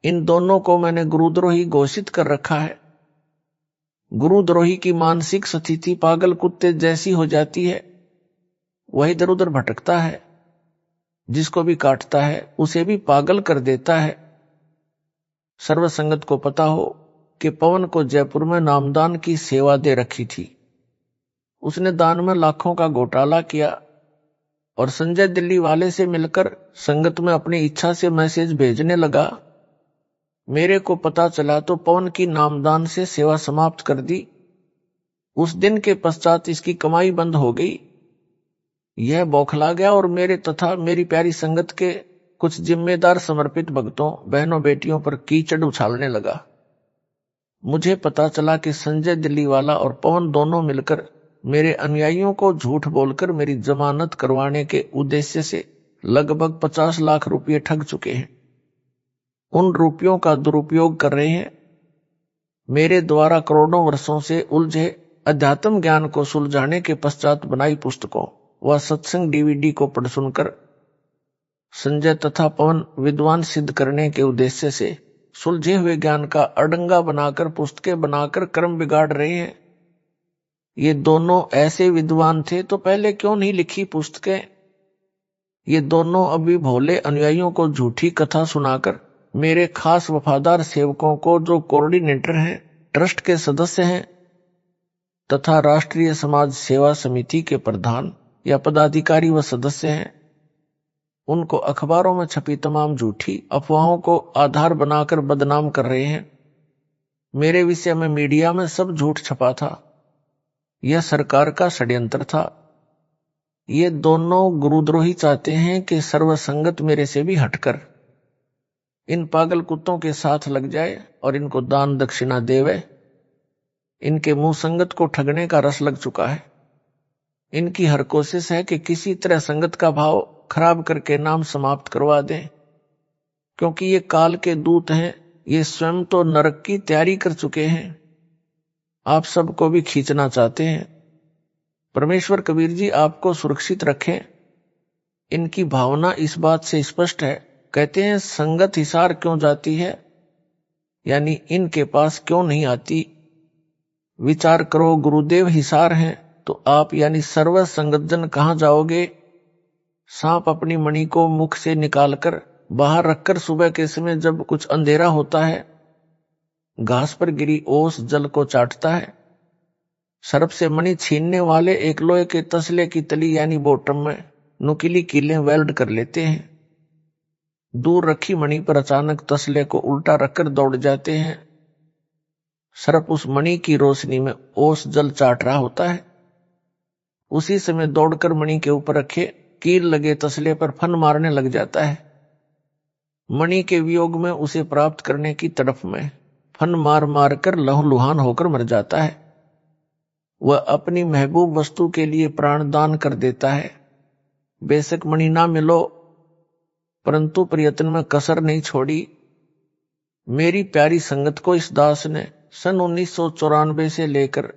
इन दोनों को मैंने गुरुद्रोही घोषित कर रखा है। गुरुद्रोही की मानसिक स्थिति पागल कुत्ते जैसी हो जाती है, वह इधर उधर भटकता है, जिसको भी काटता है उसे भी पागल कर देता है। सर्वसंगत को पता हो कि पवन को जयपुर में नामदान की सेवा दे रखी थी। उसने दान में लाखों का घोटाला किया और संजय दिल्ली वाले से मिलकर संगत में अपनी इच्छा से मैसेज भेजने लगा। मेरे को पता चला तो पवन की नामदान से सेवा समाप्त कर दी। उस दिन के पश्चात इसकी कमाई बंद हो गई। यह बौखला गया और मेरे तथा मेरी प्यारी संगत के कुछ जिम्मेदार समर्पित भक्तों, बहनों, बेटियों पर कीचड़ उछालने लगा। मुझे पता चला कि संजय दिल्ली वाला और पवन दोनों मिलकर मेरे अनुयायियों को झूठ बोलकर मेरी जमानत करवाने के उद्देश्य से लगभग 50 लाख रुपये ठग चुके हैं। उन रुपयों का दुरुपयोग कर रहे हैं। मेरे द्वारा करोड़ों वर्षों से उलझे अध्यात्म ज्ञान को सुलझाने के पश्चात बनाई पुस्तकों व सत्संग डीवीडी को पढ़ सुनकर संजय तथा पवन विद्वान सिद्ध करने के उद्देश्य से सुलझे हुए ज्ञान का अडंगा बनाकर पुस्तकें बनाकर कर्म बिगाड़ रहे हैं। ये दोनों ऐसे विद्वान थे तो पहले क्यों नहीं लिखी पुस्तकें? ये दोनों अभी भोले अनुयायियों को झूठी कथा सुनाकर मेरे खास वफादार सेवकों को, जो कोऑर्डिनेटर हैं, ट्रस्ट के सदस्य हैं तथा राष्ट्रीय समाज सेवा समिति के प्रधान या पदाधिकारी व सदस्य हैं, उनको अखबारों में छपी तमाम झूठी अफवाहों को आधार बनाकर बदनाम कर रहे हैं। मेरे विषय में मीडिया में सब झूठ छपा था। यह सरकार का षड्यंत्र था। ये दोनों गुरुद्रोही चाहते हैं कि सर्वसंगत मेरे से भी हटकर इन पागल कुत्तों के साथ लग जाए और इनको दान दक्षिणा देवे। इनके मुंह संगत को ठगने का रस लग चुका है। इनकी हर कोशिश है कि किसी तरह संगत का भाव खराब करके नाम समाप्त करवा दें, क्योंकि ये काल के दूत हैं। ये स्वयं तो नरक की तैयारी कर चुके हैं, आप सबको भी खींचना चाहते हैं। परमेश्वर कबीर जी आपको सुरक्षित रखें। इनकी भावना इस बात से स्पष्ट है। कहते हैं संगत हिसार क्यों जाती है, यानी इनके पास क्यों नहीं आती। विचार करो, गुरुदेव हिसार हैं तो आप यानी सर्व संगतजन कहां जाओगे? सांप अपनी मणि को मुख से निकालकर बाहर रखकर सुबह के समय जब कुछ अंधेरा होता है, घास पर गिरी ओस जल को चाटता है। सर्प से मणि छीनने वाले एक लोहे के तसले की तली यानी बॉटम में नुकीली कीलें वेल्ड कर लेते हैं। दूर रखी मणि पर अचानक तसले को उल्टा रखकर दौड़ जाते हैं। सर्प उस मणि की रोशनी में ओस जल चाट रहा होता है। उसी समय दौड़कर मणि के ऊपर रखे कील लगे तसले पर फन मारने लग जाता है। मणि के वियोग में उसे प्राप्त करने की तड़प में फन मार मार कर लहूलुहान होकर मर जाता है। वह अपनी महबूब वस्तु के लिए प्राण दान कर देता है। बेशक मणि ना मिलो, परंतु प्रयत्न में कसर नहीं छोड़ी। मेरी प्यारी संगत को इस दास ने सन 1994 से लेकर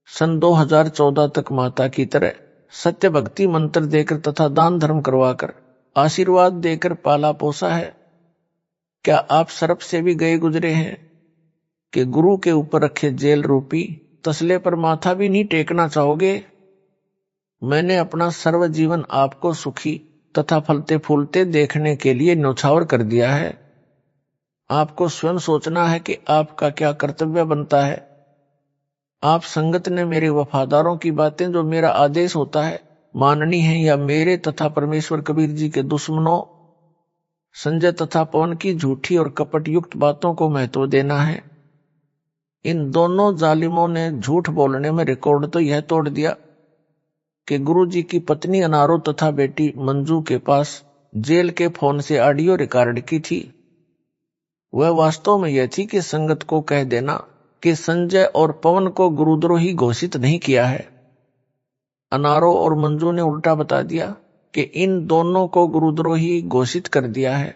सन 2014 तक माता की तरह सत्य भक्ति मंत्र देकर तथा दान धर्म करवाकर आशीर्वाद देकर पाला पोसा है। क्या आप सर्प से भी गए गुजरे हैं कि गुरु के ऊपर रखे जेल रूपी तसले पर माथा भी नहीं टेकना चाहोगे? मैंने अपना सर्व जीवन आपको सुखी तथा फलते फूलते देखने के लिए न्यौछावर कर दिया है। आपको स्वयं सोचना है कि आपका क्या कर्तव्य बनता है। आप संगत ने मेरे वफादारों की बातें जो मेरा आदेश होता है माननी है, या मेरे तथा परमेश्वर कबीर जी के दुश्मनों संजय तथा पवन की झूठी और कपट युक्त बातों को महत्व देना है। इन दोनों जालिमों ने झूठ बोलने में रिकॉर्ड तो यह तोड़ दिया कि गुरु जी की पत्नी अनारो तथा बेटी मंजू के पास जेल के फोन से ऑडियो रिकॉर्ड की थी। वह वास्तव में यह थी कि संगत को कह देना कि संजय और पवन को गुरुद्रोही घोषित नहीं किया है। अनारो और मंजू ने उल्टा बता दिया कि इन दोनों को गुरुद्रोही घोषित कर दिया है।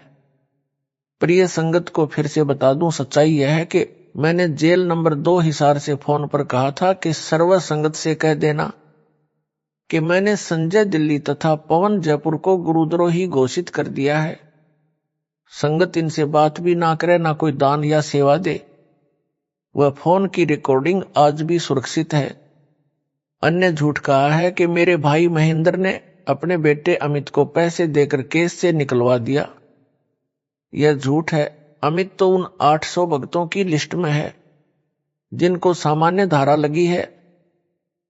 प्रिय संगत को फिर से बता दूं, सच्चाई यह है कि मैंने जेल नंबर 2 हिसार से फोन पर कहा था कि सर्व संगत से कह देना कि मैंने संजय दिल्ली तथा पवन जयपुर को गुरुद्रोही घोषित कर दिया है। संगत इनसे बात भी ना करे, ना कोई दान या सेवा दे। वह फोन की रिकॉर्डिंग आज भी सुरक्षित है। अन्य झूठ कहा है कि मेरे भाई महेंद्र ने अपने बेटे अमित को पैसे देकर केस से निकलवा दिया। यह झूठ है। अमित तो उन 800 भक्तों की लिस्ट में है जिनको सामान्य धारा लगी है,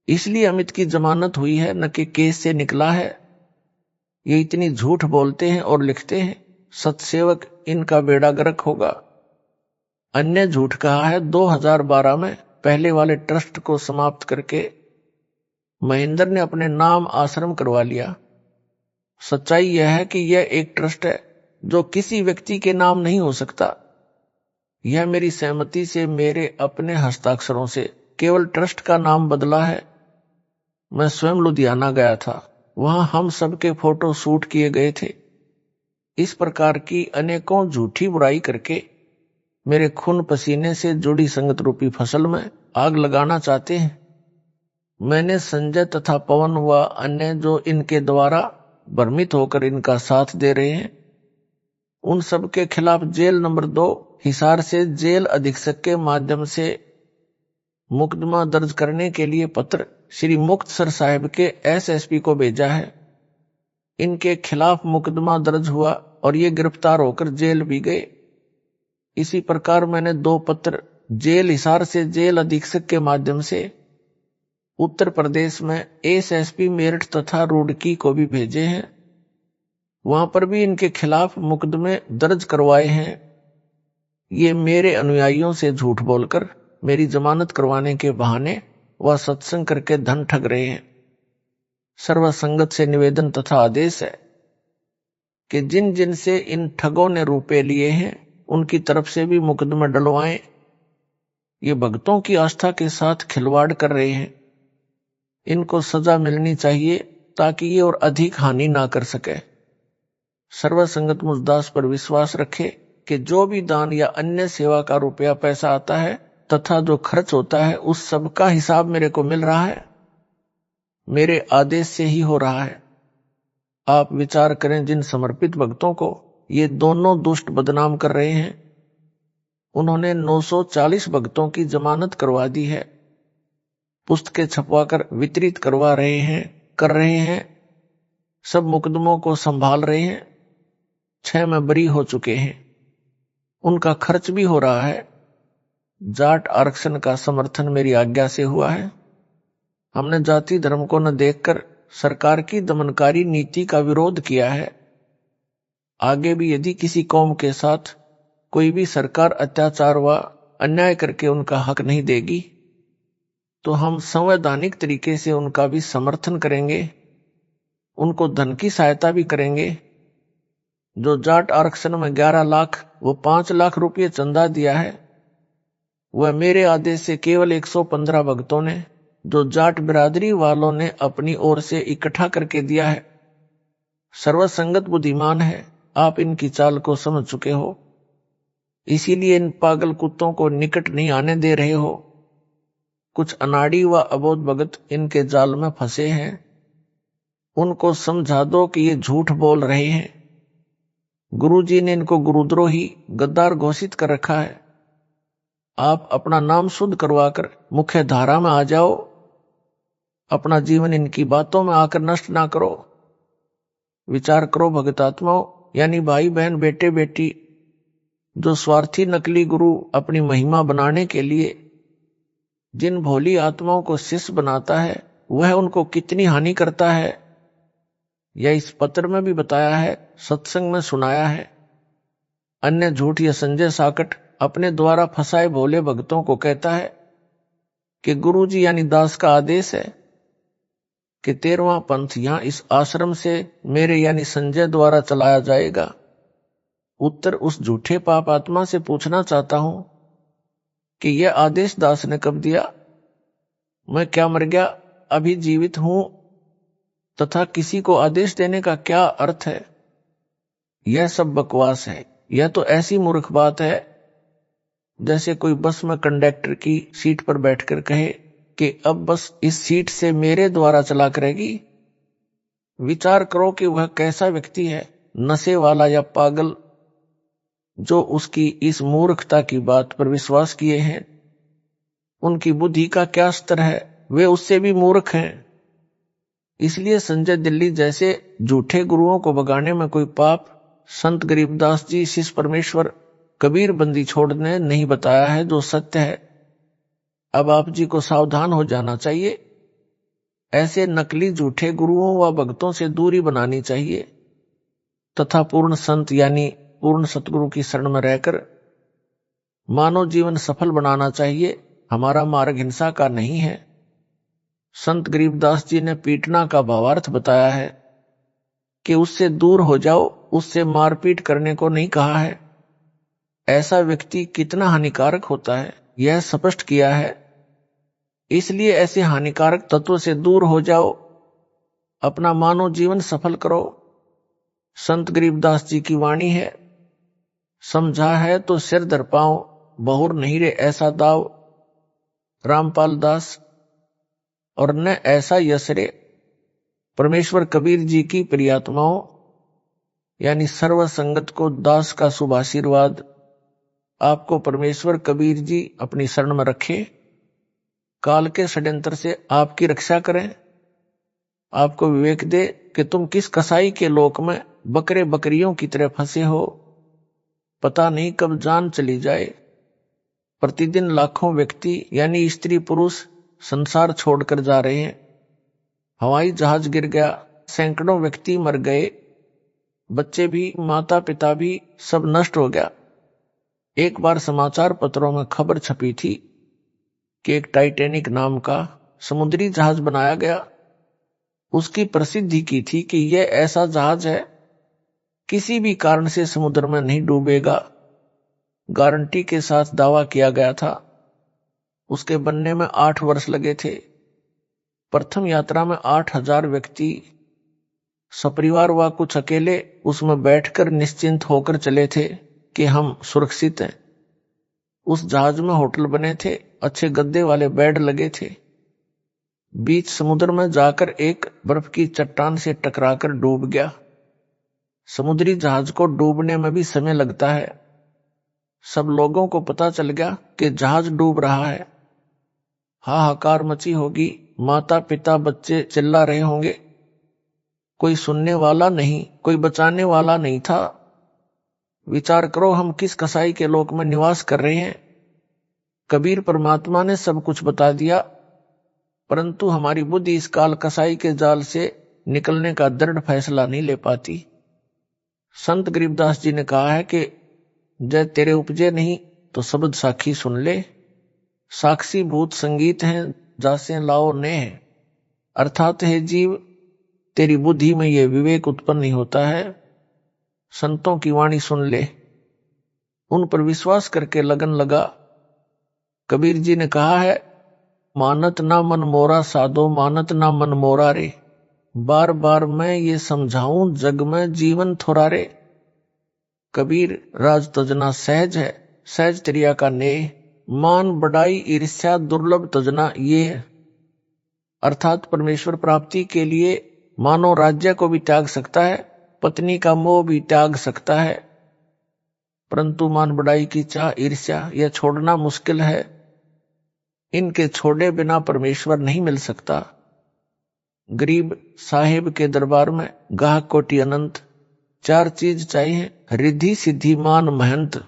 इसलिए अमित की जमानत हुई है, न कि केस से निकला है। ये इतनी झूठ बोलते हैं और लिखते हैं, सत्सेवक इनका बेड़ा गर्क होगा। अन्य झूठ कहा है 2012 में पहले वाले ट्रस्ट को समाप्त करके महेंद्र ने अपने नाम आश्रम करवा लिया। सच्चाई यह है कि यह एक ट्रस्ट है जो किसी व्यक्ति के नाम नहीं हो सकता। यह मेरी सहमति से, मेरे अपने हस्ताक्षरों से केवल ट्रस्ट का नाम बदला है। मैं स्वयं लुधियाना गया था, वहां हम सबके फोटो शूट किए गए थे। इस प्रकार की अनेकों झूठी बुराई करके मेरे खून पसीने से जुड़ी संगत रूपी फसल में आग लगाना चाहते हैं। मैंने संजय तथा पवन व अन्य जो इनके द्वारा भ्रमित होकर इनका साथ दे रहे हैं, उन सब के खिलाफ जेल नंबर 2 हिसार से जेल अधीक्षक के माध्यम से मुकदमा दर्ज करने के लिए पत्र श्री मुक्तसर साहिब के एसएसपी को भेजा है। इनके खिलाफ मुकदमा दर्ज हुआ और ये गिरफ्तार होकर जेल भी गए। इसी प्रकार मैंने 2 पत्र जेल हिसार से जेल अधीक्षक के माध्यम से उत्तर प्रदेश में एसएसपी मेरठ तथा रुड़की को भी भेजे हैं। वहां पर भी इनके खिलाफ मुकदमे दर्ज करवाए हैं। ये मेरे अनुयायियों से झूठ बोलकर मेरी जमानत करवाने के बहाने वह सत्संग करके धन ठग रहे हैं। सर्व संगत से निवेदन तथा आदेश है कि जिन जिन से इन ठगों ने रुपए लिए हैं उनकी तरफ से भी मुकदमा डलवाएं। ये भक्तों की आस्था के साथ खिलवाड़ कर रहे हैं। इनको सजा मिलनी चाहिए ताकि ये और अधिक हानि ना कर सके। सर्व संगत मुझदास पर विश्वास रखे कि जो भी दान या अन्य सेवा का रुपया पैसा आता है तथा जो खर्च होता है उस सब का हिसाब मेरे को मिल रहा है, मेरे आदेश से ही हो रहा है। आप विचार करें, जिन समर्पित भक्तों को ये दोनों दुष्ट बदनाम कर रहे हैं, उन्होंने 940 भक्तों की जमानत करवा दी है, पुस्तकें छपवाकर वितरित करवा रहे हैं, कर रहे हैं, सब मुकदमों को संभाल रहे हैं। 6 में बरी हो चुके हैं, उनका खर्च भी हो रहा है। जाट आरक्षण का समर्थन मेरी आज्ञा से हुआ है। हमने जाति धर्म को न देखकर सरकार की दमनकारी नीति का विरोध किया है। आगे भी यदि किसी कौम के साथ कोई भी सरकार अत्याचार व अन्याय करके उनका हक नहीं देगी तो हम संवैधानिक तरीके से उनका भी समर्थन करेंगे, उनको धन की सहायता भी करेंगे। जो जाट आरक्षण में 11 लाख वो 5 लाख रुपये चंदा दिया है, वह मेरे आदेश से केवल 115 भक्तों ने, जो जाट बिरादरी वालों ने अपनी ओर से इकट्ठा करके दिया है। सर्वसंगत बुद्धिमान है, आप इनकी चाल को समझ चुके हो, इसीलिए इन पागल कुत्तों को निकट नहीं आने दे रहे हो। कुछ अनाड़ी व अबोध भगत इनके जाल में फंसे हैं, उनको समझा दो कि ये झूठ बोल रहे हैं। गुरुजी ने इनको गुरुद्रोही गद्दार घोषित कर रखा है। आप अपना नाम शुद्ध करवाकर मुख्य धारा में आ जाओ, अपना जीवन इनकी बातों में आकर नष्ट ना करो। विचार करो भगतात्माओं, यानी भाई बहन बेटे बेटी, जो स्वार्थी नकली गुरु अपनी महिमा बनाने के लिए जिन भोली आत्माओं को शिष्य बनाता है, वह उनको कितनी हानि करता है, यह इस पत्र में भी बताया है, सत्संग में सुनाया है। अन्य झूठ या संजय साकट अपने द्वारा फंसाए भोले भक्तों को कहता है कि गुरुजी यानी दास का आदेश है कि 13वां पंथ यहां इस आश्रम से मेरे यानी संजय द्वारा चलाया जाएगा। उत्तर उस झूठे पाप आत्मा से पूछना चाहता हूं कि यह आदेश दास ने कब दिया? मैं क्या मर गया, अभी जीवित हूं, तथा किसी को आदेश देने का क्या अर्थ है? यह सब बकवास है। यह तो ऐसी मूर्ख बात है जैसे कोई बस में कंडक्टर की सीट पर बैठकर कहे कि अब बस इस सीट से मेरे द्वारा चला करेगी। विचार करो कि वह कैसा व्यक्ति है, नशे वाला या पागल, जो उसकी इस मूर्खता की बात पर विश्वास किए हैं, उनकी बुद्धि का क्या स्तर है, वे उससे भी मूर्ख हैं। इसलिए संजय दिल्ली जैसे झूठे गुरुओं को भगाने में कोई पाप संत गरीबदास जी शिष्य परमेश्वर कबीर बंदी छोड़ने नहीं बताया है, जो सत्य है। अब आप जी को सावधान हो जाना चाहिए। ऐसे नकली झूठे गुरुओं व भक्तों से दूरी बनानी चाहिए तथा पूर्ण संत यानी पूर्ण सतगुरु की शरण में रहकर मानव जीवन सफल बनाना चाहिए। हमारा मार्ग हिंसा का नहीं है। संत गरीबदास जी ने पीटना का भावार्थ बताया है कि उससे दूर हो जाओ, उससे मारपीट करने को नहीं कहा है। ऐसा व्यक्ति कितना हानिकारक होता है यह स्पष्ट किया है। इसलिए ऐसे हानिकारक तत्व से दूर हो जाओ, अपना मानव जीवन सफल करो। संत गरीबदास जी की वाणी है, समझा है तो सिर धर पाओ, बहुर नहीं रे ऐसा दाव। रामपाल दास और न ऐसा यसरे। परमेश्वर कबीर जी की प्रियात्माओं यानी सर्व संगत को दास का शुभ आशीर्वाद। आपको परमेश्वर कबीर जी अपनी शरण में रखे, काल के षड्यंत्र से आपकी रक्षा करें, आपको विवेक दे कि तुम किस कसाई के लोक में बकरे बकरियों की तरह फंसे हो। पता नहीं कब जान चली जाए। प्रतिदिन लाखों व्यक्ति यानी स्त्री पुरुष संसार छोड़कर जा रहे हैं। हवाई जहाज गिर गया, सैकड़ों व्यक्ति मर गए, बच्चे भी, माता पिता भी, सब नष्ट हो गया। एक बार समाचार पत्रों में खबर छपी थी कि एक टाइटैनिक नाम का समुद्री जहाज बनाया गया। उसकी प्रसिद्धि की थी कि यह ऐसा जहाज है किसी भी कारण से समुद्र में नहीं डूबेगा। गारंटी के साथ दावा किया गया था। उसके बनने में 8 वर्ष लगे थे। प्रथम यात्रा में 8,000 व्यक्ति सपरिवार व कुछ अकेले उसमें बैठकर निश्चिंत होकर चले थे कि हम सुरक्षित हैं। उस जहाज में होटल बने थे, अच्छे गद्दे वाले बेड लगे थे। बीच समुद्र में जाकर एक बर्फ की चट्टान से टकराकर डूब गया। समुद्री जहाज को डूबने में भी समय लगता है। सब लोगों को पता चल गया कि जहाज डूब रहा है। हाहाकार मची होगी, माता पिता बच्चे चिल्ला रहे होंगे। कोई सुनने वाला नहीं, कोई बचाने वाला नहीं था। विचार करो हम किस कसाई के लोक में निवास कर रहे हैं। कबीर परमात्मा ने सब कुछ बता दिया, परंतु हमारी बुद्धि इस काल कसाई के जाल से निकलने का दृढ़ फैसला नहीं ले पाती। संत गरीबदास जी ने कहा है कि जय तेरे उपजे नहीं तो शब्द साखी सुन ले। साक्षी भूत संगीत हैं जासे लाओ ने। अर्थात है जीव, तेरी बुद्धि में यह विवेक उत्पन्न नहीं होता है। संतों की वाणी सुन ले, उन पर विश्वास करके लगन लगा। कबीर जी ने कहा है, मानत ना मन मोरा साधो, मानत ना मन मोरा रे। बार बार मैं ये समझाऊं जग में जीवन थोड़ा रे। कबीर राज तजना सहज है, सहज त्रिया का नेह। मान बढ़ाई ईर्ष्या दुर्लभ तजना ये है। अर्थात परमेश्वर प्राप्ति के लिए मानव राज्य को भी त्याग सकता है, पत्नी का मोह भी त्याग सकता है, परंतु मान बढ़ाई की चाह, ईर्ष्या यह छोड़ना मुश्किल है। इनके छोड़े बिना परमेश्वर नहीं मिल सकता। गरीब साहेब के दरबार में गाहक कोटि अनंत। 4 चीज चाहिए, रिद्धि सिद्धि मान महंत।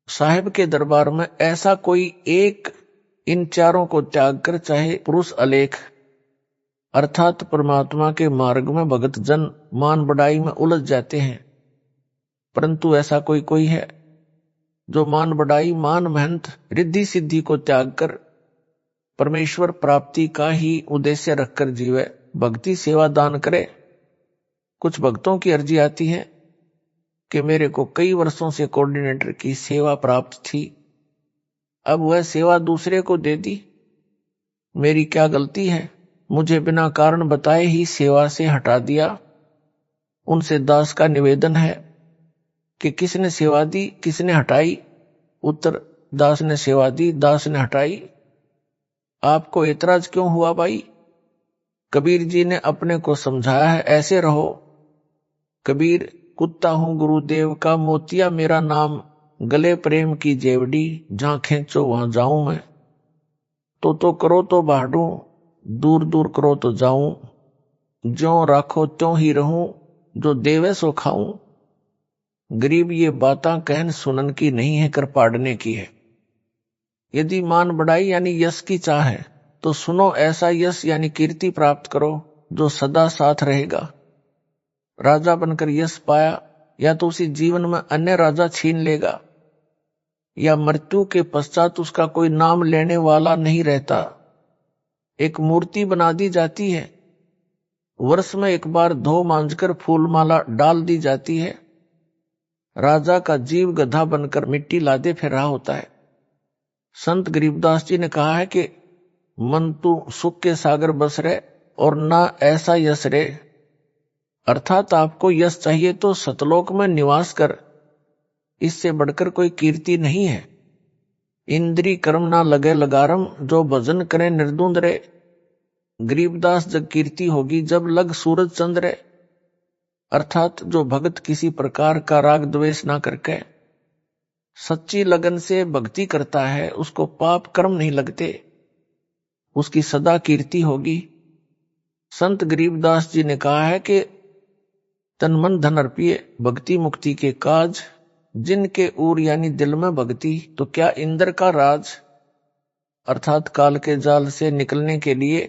साहेब के दरबार में ऐसा कोई एक इन चारों को त्याग कर, चाहे पुरुष अलेख, अर्थात परमात्मा के मार्ग में भगत जन मान बढ़ाई में उलझ जाते हैं। परंतु ऐसा कोई है जो मान बढ़ाई, मान महंत, रिद्धि सिद्धि को त्याग कर परमेश्वर प्राप्ति का ही उद्देश्य रखकर जीवे, भक्ति सेवा दान करे। कुछ भक्तों की अर्जी आती है कि मेरे को कई वर्षों से कोऑर्डिनेटर की सेवा प्राप्त थी, अब वह सेवा दूसरे को दे दी। मेरी क्या गलती है? मुझे बिना कारण बताए ही सेवा से हटा दिया। उनसे दास का निवेदन है कि किसने सेवा दी, किसने हटाई? उत्तर, दास ने सेवा दी, दास ने हटाई। आपको ऐतराज क्यों हुआ भाई? कबीर जी ने अपने को समझाया है, ऐसे रहो। कबीर कुत्ता हूं गुरुदेव का, मोतिया मेरा नाम, गले प्रेम की जेवड़ी, जहां खींचो वहां जाऊं मैं। तो करो तो बाढ़ूं, दूर दूर करो तो जाऊं, ज्यों राखो त्यों ही रहूं, जो देवे सो खाऊं। गरीब ये बातां कहन सुनन की नहीं है, कर पाड़ने की है। यदि मान बढ़ाई यानी यश की चाह है तो सुनो ऐसा यश यानी कीर्ति प्राप्त करो जो सदा साथ रहेगा। राजा बनकर यश पाया या तो उसी जीवन में अन्य राजा छीन लेगा, या मृत्यु के पश्चात उसका कोई नाम लेने वाला नहीं रहता। एक मूर्ति बना दी जाती है, वर्ष में एक बार धो मांझकर फूलमाला डाल दी जाती है। राजा का जीव गधा बनकर मिट्टी लादे फिर रहा होता है। संत गरीबदास जी ने कहा है कि मन तू सुख के सागर बस रहे और ना ऐसा यश रे। अर्थात आपको यश चाहिए तो सतलोक में निवास कर, इससे बढ़कर कोई कीर्ति नहीं है। इंद्री कर्म ना लगे लगारम, जो भजन करे निर्दुंद रे। गरीबदास जग कीर्ति होगी जब लग सूरज चंद्र रे। अर्थात जो भगत किसी प्रकार का राग द्वेष ना करके सच्ची लगन से भक्ति करता है, उसको पाप कर्म नहीं लगते, उसकी सदा कीर्ति होगी। संत गरीबदास जी ने कहा है कि तन मन धन अर्पिए भक्ति मुक्ति के काज, जिनके ऊर यानी दिल में भक्ति तो क्या इंद्र का राज। अर्थात काल के जाल से निकलने के लिए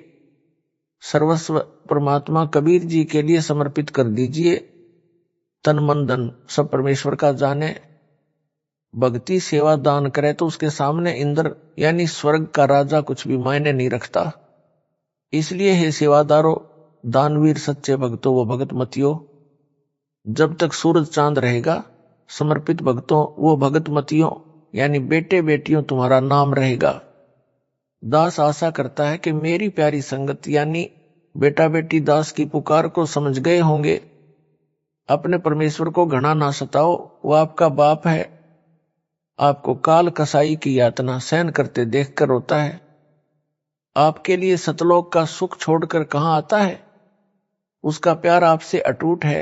सर्वस्व परमात्मा कबीर जी के लिए समर्पित कर दीजिए। तन मन धन सब परमेश्वर का जाने, भक्ति सेवा दान करे तो उसके सामने इंद्र यानी स्वर्ग का राजा कुछ भी मायने नहीं रखता। इसलिए हे सेवादारों, दानवीर, सच्चे भक्तों व भगत मतियों, जब तक सूरज चांद रहेगा समर्पित भक्तों वो भगत मतियों यानी बेटे बेटियों तुम्हारा नाम रहेगा। दास आशा करता है कि मेरी प्यारी संगत यानी बेटा बेटी दास की पुकार को समझ गए होंगे। अपने परमेश्वर को घना ना सताओ, वो आपका बाप है। आपको काल कसाई की यातना सहन करते देखकर रोता है। आपके लिए सतलोक का सुख छोड़कर कहां आता है। उसका प्यार आपसे अटूट है।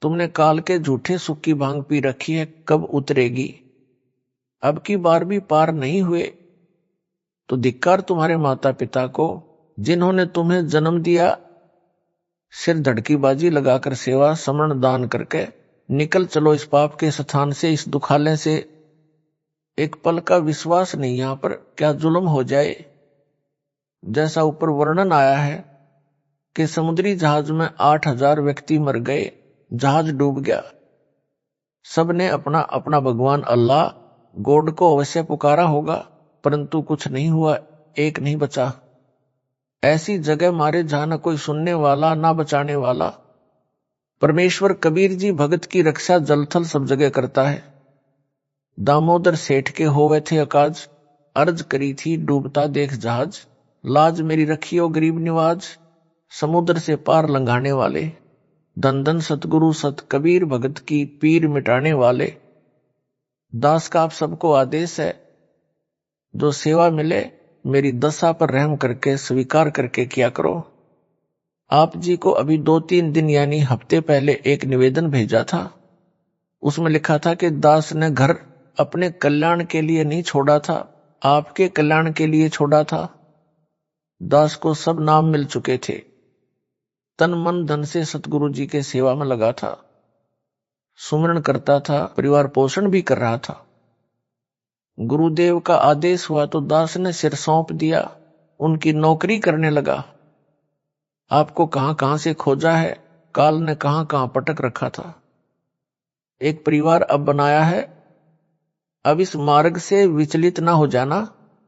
तुमने काल के झूठे सुख की भांग पी रखी है, कब उतरेगी। अब की बार भी पार नहीं हुए तो धिक्कार तुम्हारे माता पिता को, जिन्होंने तुम्हें जन्म दिया। सिर धड़कीबाजी लगाकर सेवा समरण दान करके निकल चलो इस पाप के स्थान से, इस दुखालय से। एक पल का विश्वास नहीं यहां पर क्या जुल्म हो जाए। जैसा ऊपर वर्णन आया है कि समुद्री जहाज में 8,000 व्यक्ति मर गए, जहाज डूब गया। सबने अपना अपना भगवान अल्लाह गॉड को अवश्य पुकारा होगा, परंतु कुछ नहीं हुआ, एक नहीं बचा। ऐसी जगह मारे जहां न कोई सुनने वाला ना बचाने वाला। परमेश्वर कबीर जी भगत की रक्षा जलथल सब जगह करता है। दामोदर सेठ के होवे थे अकाज, अर्ज करी थी डूबता देख जहाज। लाज मेरी रखियो गरीब निवाज, समुद्र से पार लंघाने वाले। धन धन सतगुरु सत कबीर भगत की पीर मिटाने वाले। दास का आप सबको आदेश है, जो सेवा मिले मेरी दशा पर रहम करके स्वीकार करके किया करो। आप जी को अभी 2-3 दिन यानी हफ्ते पहले एक निवेदन भेजा था। उसमें लिखा था कि दास ने घर अपने कल्याण के लिए नहीं छोड़ा था, आपके कल्याण के लिए छोड़ा था। दास को सब नाम मिल चुके थे। तन मन धन से सतगुरु जी के सेवा में लगा था, सुमरण करता था, परिवार पोषण भी कर रहा था। गुरुदेव का आदेश हुआ तो दास ने सिर सौंप दिया, उनकी नौकरी करने लगा। आपको कहां कहां से खोजा है, काल ने कहां कहां पटक रखा था। एक परिवार अब बनाया है। अब इस मार्ग से विचलित ना हो जाना,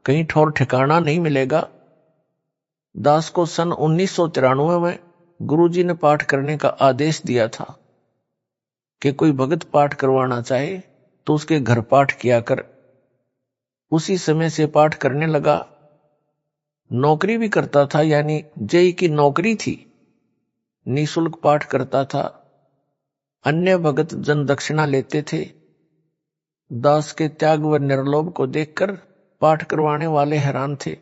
कहीं ठौर ठिकाना नहीं मिलेगा। दास को सन 1993 में गुरुजी ने पाठ करने का आदेश दिया था कि कोई भगत पाठ करवाना चाहे तो उसके घर पाठ किया कर। उसी समय से पाठ करने लगा। नौकरी भी करता था, यानी जेई की नौकरी थी। निःशुल्क पाठ करता था। अन्य भगत जन दक्षिणा लेते थे। दास के त्याग व निर्लोभ को देखकर पाठ करवाने वाले हैरान थे।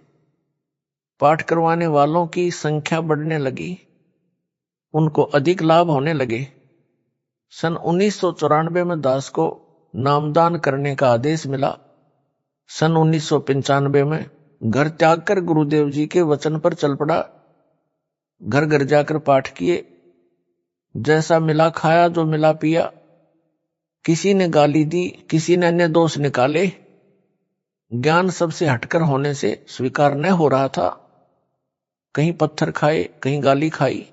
पाठ करवाने वालों की संख्या बढ़ने लगी, उनको अधिक लाभ होने लगे। सन 1994 में दास को नामदान करने का आदेश मिला। सन 1995 में घर त्याग कर गुरुदेव जी के वचन पर चल पड़ा। घर घर जाकर पाठ किए, जैसा मिला खाया, जो मिला पिया। किसी ने गाली दी, किसी ने अन्य दोष निकाले। ज्ञान सबसे हटकर होने से स्वीकार न हो रहा था। कहीं पत्थर खाए, कहीं गाली खाई,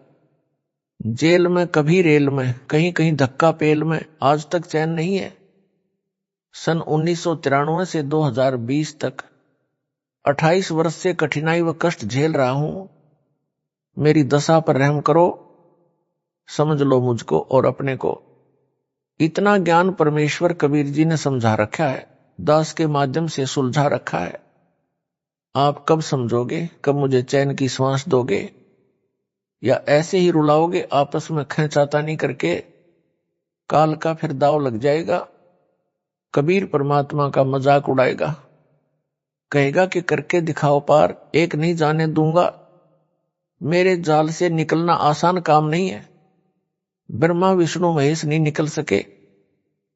जेल में, कभी रेल में, कहीं कहीं धक्का पेल में, आज तक चैन नहीं है। सन 1993 से 2020 तक 28 वर्ष से कठिनाई व कष्ट झेल रहा हूं। मेरी दशा पर रहम करो, समझ लो मुझको और अपने को। इतना ज्ञान परमेश्वर कबीर जी ने समझा रखा है, दास के माध्यम से सुलझा रखा है। आप कब समझोगे, कब मुझे चैन की सांस दोगे, या ऐसे ही रुलाओगे आपस में खींचातानी करके? काल का फिर दाव लग जाएगा। कबीर परमात्मा का मजाक उड़ाएगा, कहेगा कि करके दिखाओ पार, एक नहीं जाने दूंगा। मेरे जाल से निकलना आसान काम नहीं है। ब्रह्मा विष्णु महेश नहीं निकल सके।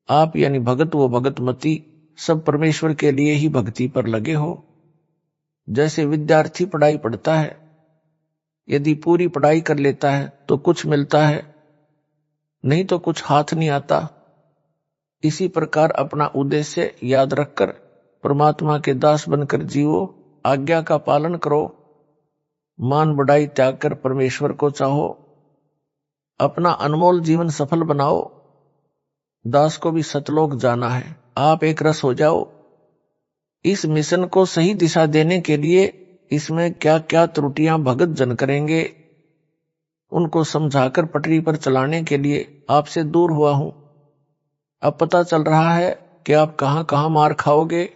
आप यानी भगत व भगतमती सब परमेश्वर के लिए ही भक्ति पर लगे हो। जैसे विद्यार्थी पढ़ाई पढ़ता है, यदि पूरी पढ़ाई कर लेता है तो कुछ मिलता है, नहीं तो कुछ हाथ नहीं आता। इसी प्रकार अपना उद्देश्य याद रखकर परमात्मा के दास बनकर जीवो, आज्ञा का पालन करो, मान बढ़ाई त्याग कर परमेश्वर को चाहो, अपना अनमोल जीवन सफल बनाओ। दास को भी सतलोक जाना है, आप एक रस हो जाओ। इस मिशन को सही दिशा देने के लिए इसमें क्या क्या त्रुटियां भगत जन करेंगे, उनको समझाकर पटरी पर चलाने के लिए आपसे दूर हुआ हूं। अब पता चल रहा है कि आप कहां कहां मार खाओगे।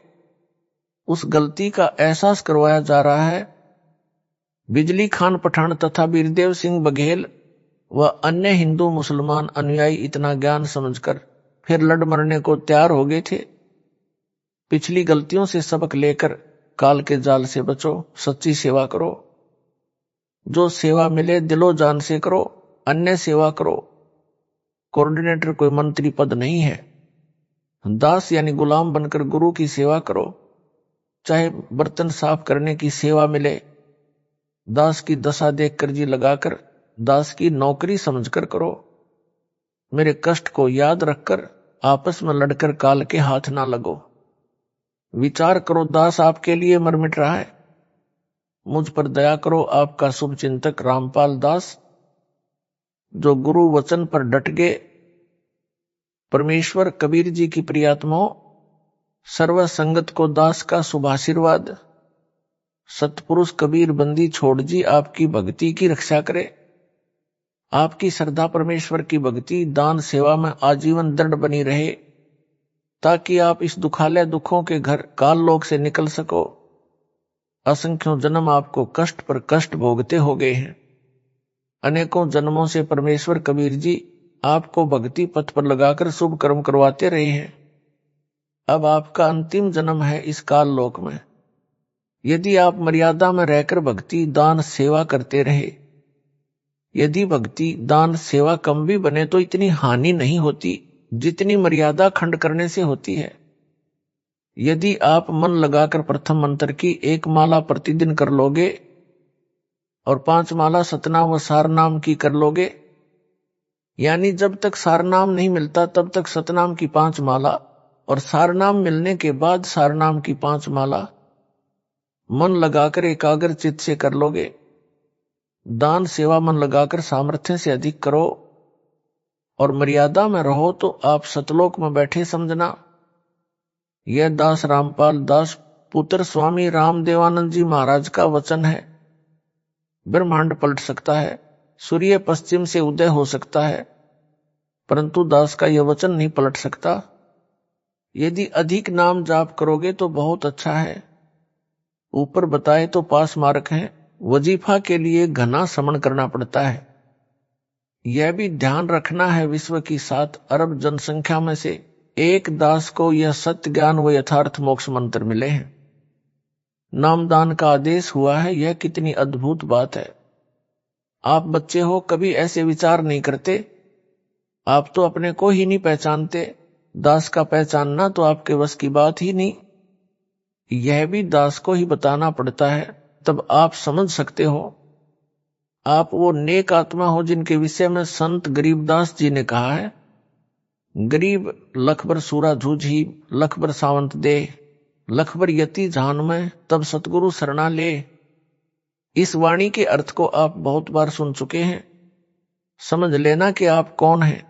उस गलती का एहसास करवाया जा रहा है। बिजली खान पठान तथा वीरदेव सिंह बघेल व अन्य हिंदू मुसलमान अनुयायी इतना ज्ञान समझकर फिर लड़ मरने को तैयार हो गए थे। पिछली गलतियों से सबक लेकर काल के जाल से बचो, सच्ची सेवा करो। जो सेवा मिले दिलो जान से करो, अन्य सेवा करो। कोऑर्डिनेटर कोई मंत्री पद नहीं है। दास यानी गुलाम बनकर गुरु की सेवा करो। चाहे बर्तन साफ करने की सेवा मिले, दास की दशा देखकर जी लगाकर दास की नौकरी समझकर करो। मेरे कष्ट को याद रखकर आपस में लड़कर काल के हाथ ना लगो। विचार करो, दास आपके लिए मर मिट रहा है। मुझ पर दया करो, आपका शुभ चिंतक रामपाल दास, जो गुरु वचन पर डट गए। परमेश्वर कबीर जी की प्रियात्माओं, सर्व संगत को दास का शुभाशीर्वाद। सतपुरुष कबीर बंदी छोड़ जी आपकी भक्ति की रक्षा करे। आपकी श्रद्धा परमेश्वर की भक्ति दान सेवा में आजीवन दृढ़ बनी रहे, ताकि आप इस दुखालय दुखों के घर काल लोक से निकल सको। असंख्यों जन्म आपको कष्ट पर कष्ट भोगते हो गए हैं। अनेकों जन्मों से परमेश्वर कबीर जी आपको भक्ति पथ पर लगाकर शुभ कर्म करवाते रहे हैं। अब आपका अंतिम जन्म है इस काल लोक में। यदि आप मर्यादा में रहकर भक्ति दान सेवा करते रहे, यदि भक्ति दान सेवा कम भी बने तो इतनी हानि नहीं होती जितनी मर्यादा खंड करने से होती है। यदि आप मन लगाकर प्रथम मंत्र की 1 माला प्रतिदिन कर लोगे और 5 माला सतनाम व सारनाम की कर लोगे, यानी जब तक सारनाम नहीं मिलता तब तक सतनाम की 5 माला और सारनाम मिलने के बाद सारनाम की 5 माला मन लगाकर एकाग्र चित्त से कर लोगे। दान सेवा मन लगाकर सामर्थ्य से अधिक करो और मर्यादा में रहो तो आप सतलोक में बैठे समझना। यह दास रामपाल दास पुत्र स्वामी रामदेवानंद जी महाराज का वचन है। ब्रह्मांड पलट सकता है, सूर्य पश्चिम से उदय हो सकता है, परंतु दास का यह वचन नहीं पलट सकता। यदि अधिक नाम जाप करोगे तो बहुत अच्छा है। ऊपर बताए तो पास मार्क है। वजीफा के लिए घना श्रवण करना पड़ता है। यह भी ध्यान रखना है, विश्व की 7 अरब जनसंख्या में से एक दास को यह सत्य ज्ञान व यथार्थ मोक्ष मंत्र मिले हैं। नामदान का आदेश हुआ है, यह कितनी अद्भुत बात है। आप बच्चे हो, कभी ऐसे विचार नहीं करते। आप तो अपने को ही नहीं पहचानते, दास का पहचानना तो आपके बस की बात ही नहीं। यह भी दास को ही बताना पड़ता है, तब आप समझ सकते हो। आप वो नेक आत्मा हो जिनके विषय में संत गरीबदास जी ने कहा है, गरीब लखबर सूरा जूझी, लखबर सावंत दे, लखबर यति जान में, तब सतगुरु शरणा ले। इस वाणी के अर्थ को आप बहुत बार सुन चुके हैं। समझ लेना कि आप कौन हैं।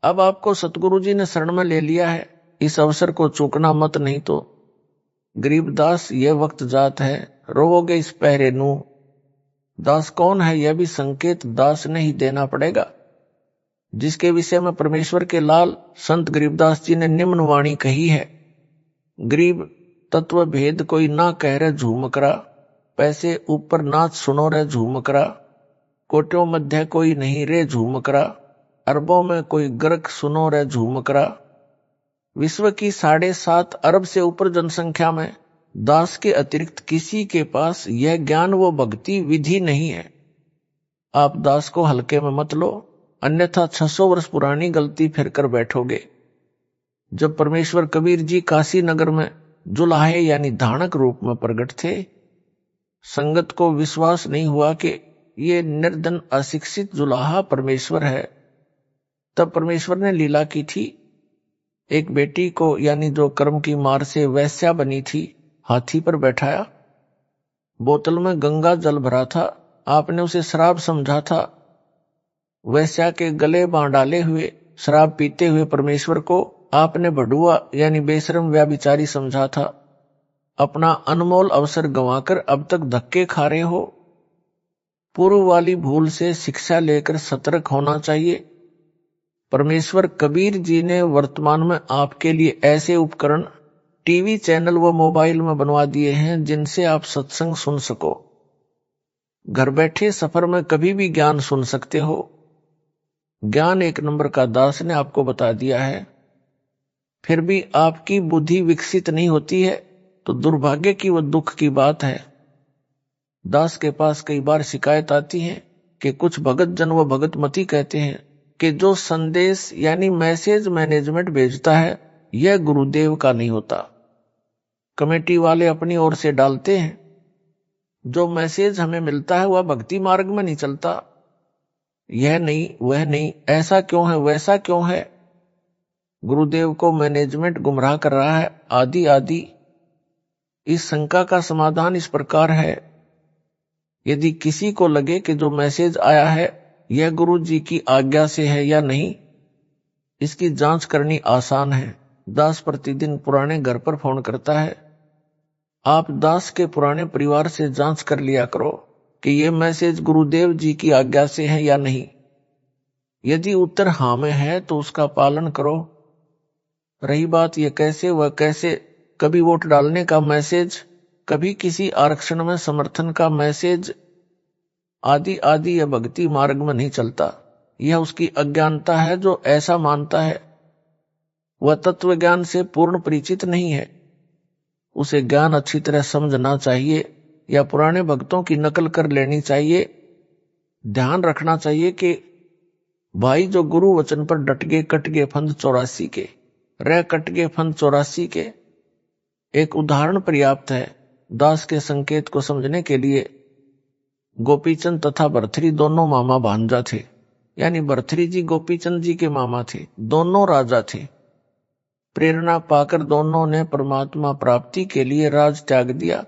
अब आपको सतगुरु जी ने शरण में ले लिया है, इस अवसर को चूकना मत, नहीं तो गरीबदास ये वक्त जात है, रोओगे इस पहरे नू। दास कौन है यह भी संकेत दास ने ही देना पड़ेगा, जिसके विषय में परमेश्वर के लाल संत गरीबदास जी ने निम्न वाणी कही है। गरीब तत्व भेद कोई ना कह रहे झूमकरा, पैसे ऊपर नाच सुनो रे झूमकरा, कोटियों मध्य कोई नहीं रे झूमकरा, अरबों में कोई गर्क सुनो रे झूमकरा। विश्व की 7.5 अरब से ऊपर जनसंख्या में दास के अतिरिक्त किसी के पास यह ज्ञान व भक्ति विधि नहीं है। आप दास को हल्के में मत लो, अन्यथा 600 वर्ष पुरानी गलती फिर कर बैठोगे। जब परमेश्वर कबीर जी काशी नगर में जुलाहे यानी धानक रूप में प्रकट थे, संगत को विश्वास नहीं हुआ कि ये निर्धन अशिक्षित जुलाहा परमेश्वर है। तब परमेश्वर ने लीला की थी, एक बेटी को यानी जो कर्म की मार से वैश्या बनी थी, हाथी पर बैठाया, बोतल में गंगा जल भरा था, आपने उसे शराब समझा था। वैश्या के गले बांध डाले हुए शराब पीते हुए परमेश्वर को आपने बड़ुआ यानी बेशरम व्याभिचारी समझा था। अपना अनमोल अवसर गंवाकर अब तक धक्के खा रहे हो। पूर्व वाली भूल से शिक्षा लेकर सतर्क होना चाहिए। परमेश्वर कबीर जी ने वर्तमान में आपके लिए ऐसे उपकरण टीवी चैनल व मोबाइल में बनवा दिए हैं जिनसे आप सत्संग सुन सको। घर बैठे सफर में कभी भी ज्ञान सुन सकते हो। ज्ञान एक नंबर का दास ने आपको बता दिया है, फिर भी आपकी बुद्धि विकसित नहीं होती है तो दुर्भाग्य की व दुख की बात है। दास के पास कई बार शिकायत आती है कि कुछ भगत जन व भगत मती कहते हैं कि जो संदेश यानी मैसेज मैनेजमेंट भेजता है यह गुरुदेव का नहीं होता, कमेटी वाले अपनी ओर से डालते हैं। जो मैसेज हमें मिलता है वह भक्ति मार्ग में नहीं चलता। यह नहीं वह नहीं, ऐसा क्यों है वैसा क्यों है, गुरुदेव को मैनेजमेंट गुमराह कर रहा है, आदि आदि। इस शंका का समाधान इस प्रकार है, यदि किसी को लगे कि जो मैसेज आया है यह गुरु जी की आज्ञा से है या नहीं, इसकी जांच करनी आसान है। दास प्रतिदिन पुराने घर पर फोन करता है, आप दास के पुराने परिवार से जांच कर लिया करो कि यह मैसेज गुरुदेव जी की आज्ञा से है या नहीं। यदि उत्तर हाँ में है तो उसका पालन करो। रही बात यह कैसे वह कैसे, कभी वोट डालने का मैसेज, कभी किसी आरक्षण में समर्थन का मैसेज, आदि आदि, यह भक्ति मार्ग में नहीं चलता। यह उसकी अज्ञानता है जो ऐसा मानता है। वह तत्व ज्ञान से पूर्ण परिचित नहीं है। उसे ज्ञान अच्छी तरह समझना चाहिए या पुराने भक्तों की नकल कर लेनी चाहिए। ध्यान रखना चाहिए कि भाई जो गुरु वचन पर डट गए कट गए फंद 84 के, रह कट गए फंद 84 के। एक उदाहरण पर्याप्त है दास के संकेत को समझने के लिए। गोपीचंद तथा भरथरी दोनों मामा भांजा थे, यानी भरथरी जी गोपीचंद जी के मामा थे, दोनों राजा थे। प्रेरणा पाकर दोनों ने परमात्मा प्राप्ति के लिए राज त्याग दिया।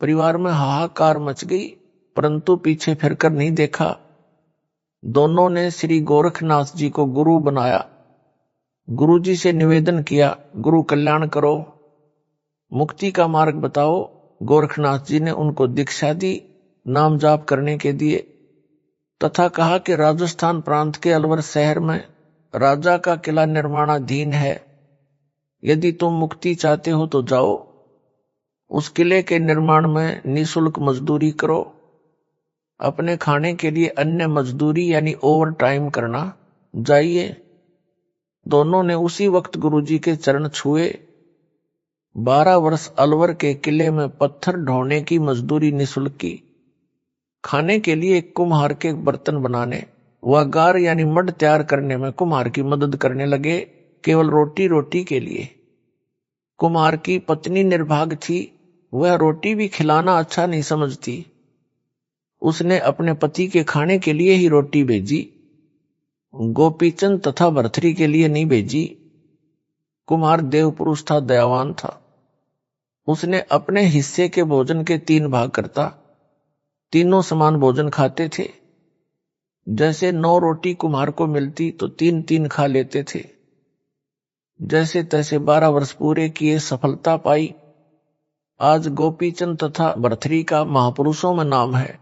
परिवार में हाहाकार मच गई, परंतु पीछे फिरकर नहीं देखा। दोनों ने श्री गोरखनाथ जी को गुरु बनाया। गुरु जी से निवेदन किया, गुरु कल्याण करो, मुक्ति का मार्ग बताओ। गोरखनाथ जी ने उनको दीक्षा दी, नाम जाप करने के दिए, तथा कहा कि राजस्थान प्रांत के अलवर शहर में राजा का किला निर्माणाधीन है, यदि तुम मुक्ति चाहते हो तो जाओ, उस किले के निर्माण में निःशुल्क मजदूरी करो, अपने खाने के लिए अन्य मजदूरी यानी ओवर टाइम करना, जाइए। दोनों ने उसी वक्त गुरुजी के चरण छुए। 12 वर्ष अलवर के किले में पत्थर ढोने की मजदूरी निःशुल्क की, खाने के लिए एक कुम्हार के बर्तन बनाने वह गार यानी मड तैयार करने में कुम्हार की मदद करने लगे, केवल रोटी रोटी के लिए। कुम्हार की पत्नी निर्भाग थी, वह रोटी भी खिलाना अच्छा नहीं समझती। उसने अपने पति के खाने के लिए ही रोटी भेजी, गोपीचंद तथा भरथरी के लिए नहीं भेजी। कुम्हार देव पुरुष था, दयावान था। उसने अपने हिस्से के भोजन के 3 भाग करता, तीनों समान भोजन खाते थे। जैसे 9 रोटी कुम्हार को मिलती तो 3-3 खा लेते थे। जैसे तैसे 12 वर्ष पूरे किए, सफलता पाई। आज गोपीचंद तथा भरथरी का महापुरुषों में नाम है।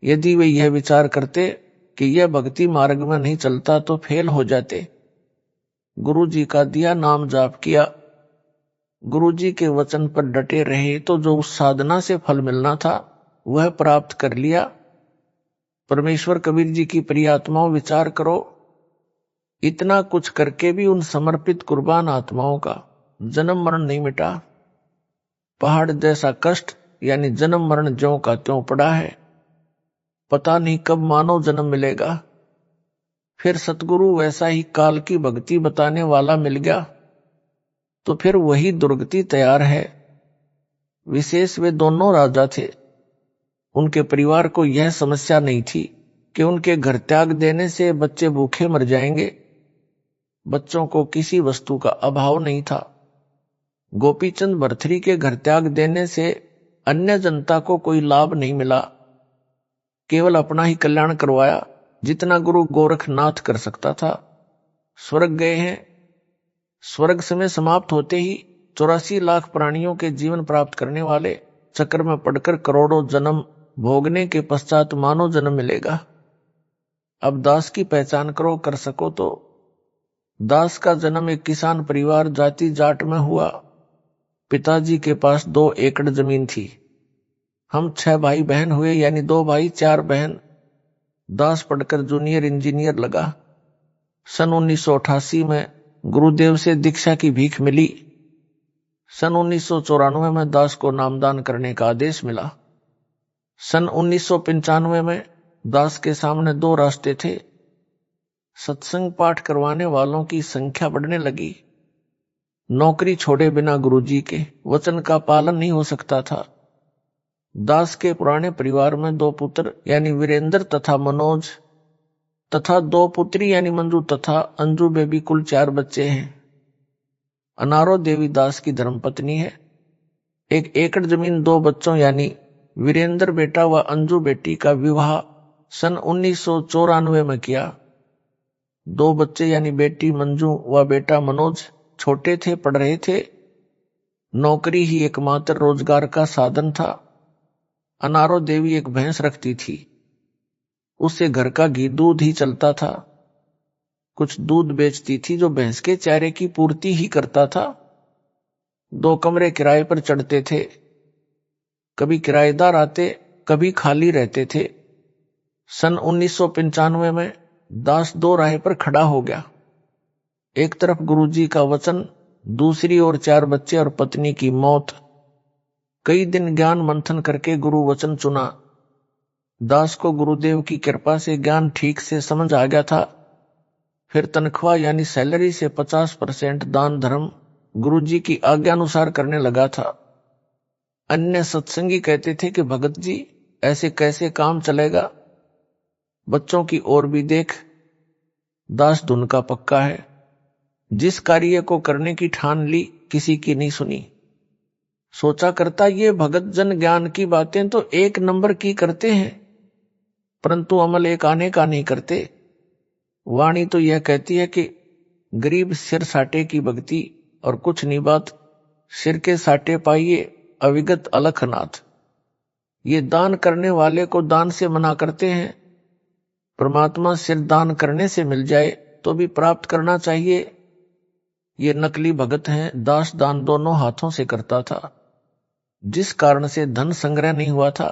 यदि वे यह विचार करते कि यह भक्ति मार्ग में नहीं चलता तो फेल हो जाते। गुरु जी का दिया नाम जाप किया, गुरु जी के वचन पर डटे रहे तो जो उस साधना से फल मिलना था वह प्राप्त कर लिया। परमेश्वर कबीर जी की प्रिय आत्माओं, विचार करो, इतना कुछ करके भी उन समर्पित कुर्बान आत्माओं का जन्म मरण नहीं मिटा। पहाड़ जैसा कष्ट यानी जन्म मरण ज्यों का त्यों पड़ा है। पता नहीं कब मानव जन्म मिलेगा। फिर सतगुरु वैसा ही काल की भक्ति बताने वाला मिल गया तो फिर वही दुर्गति तैयार है। विशेष वे दोनों राजा थे। उनके परिवार को यह समस्या नहीं थी कि उनके घर त्याग देने से बच्चे भूखे मर जाएंगे। बच्चों को किसी वस्तु का अभाव नहीं था। गोपीचंद भरथरी के घर त्याग देने से अन्य जनता को कोई लाभ नहीं मिला, केवल अपना ही कल्याण करवाया, जितना गुरु गोरखनाथ कर सकता था। स्वर्ग गए हैं। स्वर्ग समय समाप्त होते ही 84 लाख प्राणियों के जीवन प्राप्त करने वाले चक्र में पड़कर करोड़ों जन्म भोगने के पश्चात मानव जन्म मिलेगा। अब दास की पहचान करो, कर सको तो। दास का जन्म एक किसान परिवार जाति जाट में हुआ। पिताजी के पास 2 एकड़ जमीन थी। हम 6 भाई बहन हुए, यानी 2 भाई 4 बहन। दास पढ़कर जूनियर इंजीनियर लगा। सन 1988 में गुरुदेव से दीक्षा की भीख मिली। सन 1994 में दास को नामदान करने का आदेश मिला। सन 1995 में दास के सामने 2 रास्ते थे। सत्संग पाठ करवाने वालों की संख्या बढ़ने लगी। नौकरी छोड़े बिना गुरुजी के वचन का पालन नहीं हो सकता था। दास के पुराने परिवार में 2 पुत्र यानी वीरेंद्र तथा मनोज तथा 2 पुत्री यानी मंजू तथा अंजू बेबी, कुल 4 बच्चे हैं। अनारो देवी दास की धर्मपत्नी है। 1 एकड़ जमीन 2 बच्चों यानी वीरेंद्र बेटा व अंजू बेटी का विवाह सन 1994 में किया। 2 बच्चे यानी बेटी मंजू व बेटा मनोज छोटे थे, पढ़ रहे थे। नौकरी ही एकमात्र रोजगार का साधन था। अनारो देवी एक भैंस रखती थी, उससे घर का घी दूध ही चलता था। कुछ दूध बेचती थी जो भैंस के चारे की पूर्ति ही करता था। 2 कमरे किराए पर चढ़ते थे। कभी किराएदार आते, कभी खाली रहते थे। सन 1995 में दास 2 राह पर खड़ा हो गया। एक तरफ गुरुजी का वचन, दूसरी ओर 4 बच्चे और पत्नी की मौत। कई दिन ज्ञान मंथन करके गुरु वचन चुना। दास को गुरुदेव की कृपा से ज्ञान ठीक से समझ आ गया था। फिर तनख्वाह यानी सैलरी से 50% दान धर्म गुरुजी की आज्ञा अनुसार करने लगा था। अन्य सत्संगी कहते थे कि भगत जी ऐसे कैसे काम चलेगा, बच्चों की ओर भी देख। दास धुन का पक्का है। जिस कार्य को करने की ठान ली, किसी की नहीं सुनी। सोचा करता ये भगत जन ज्ञान की बातें तो 1 नंबर की करते हैं, परंतु अमल एक आने का नहीं करते। वाणी तो यह कहती है कि गरीब सिर साटे की भक्ति और कुछ नहीं बात, सिर के साटे पाइए अविगत अलखनाथ। ये दान करने वाले को दान से मना करते हैं। परमात्मा सिर दान करने से मिल जाए तो भी प्राप्त करना चाहिए। ये नकली भगत हैं। दास दान दोनों हाथों से करता था, जिस कारण से धन संग्रह नहीं हुआ था।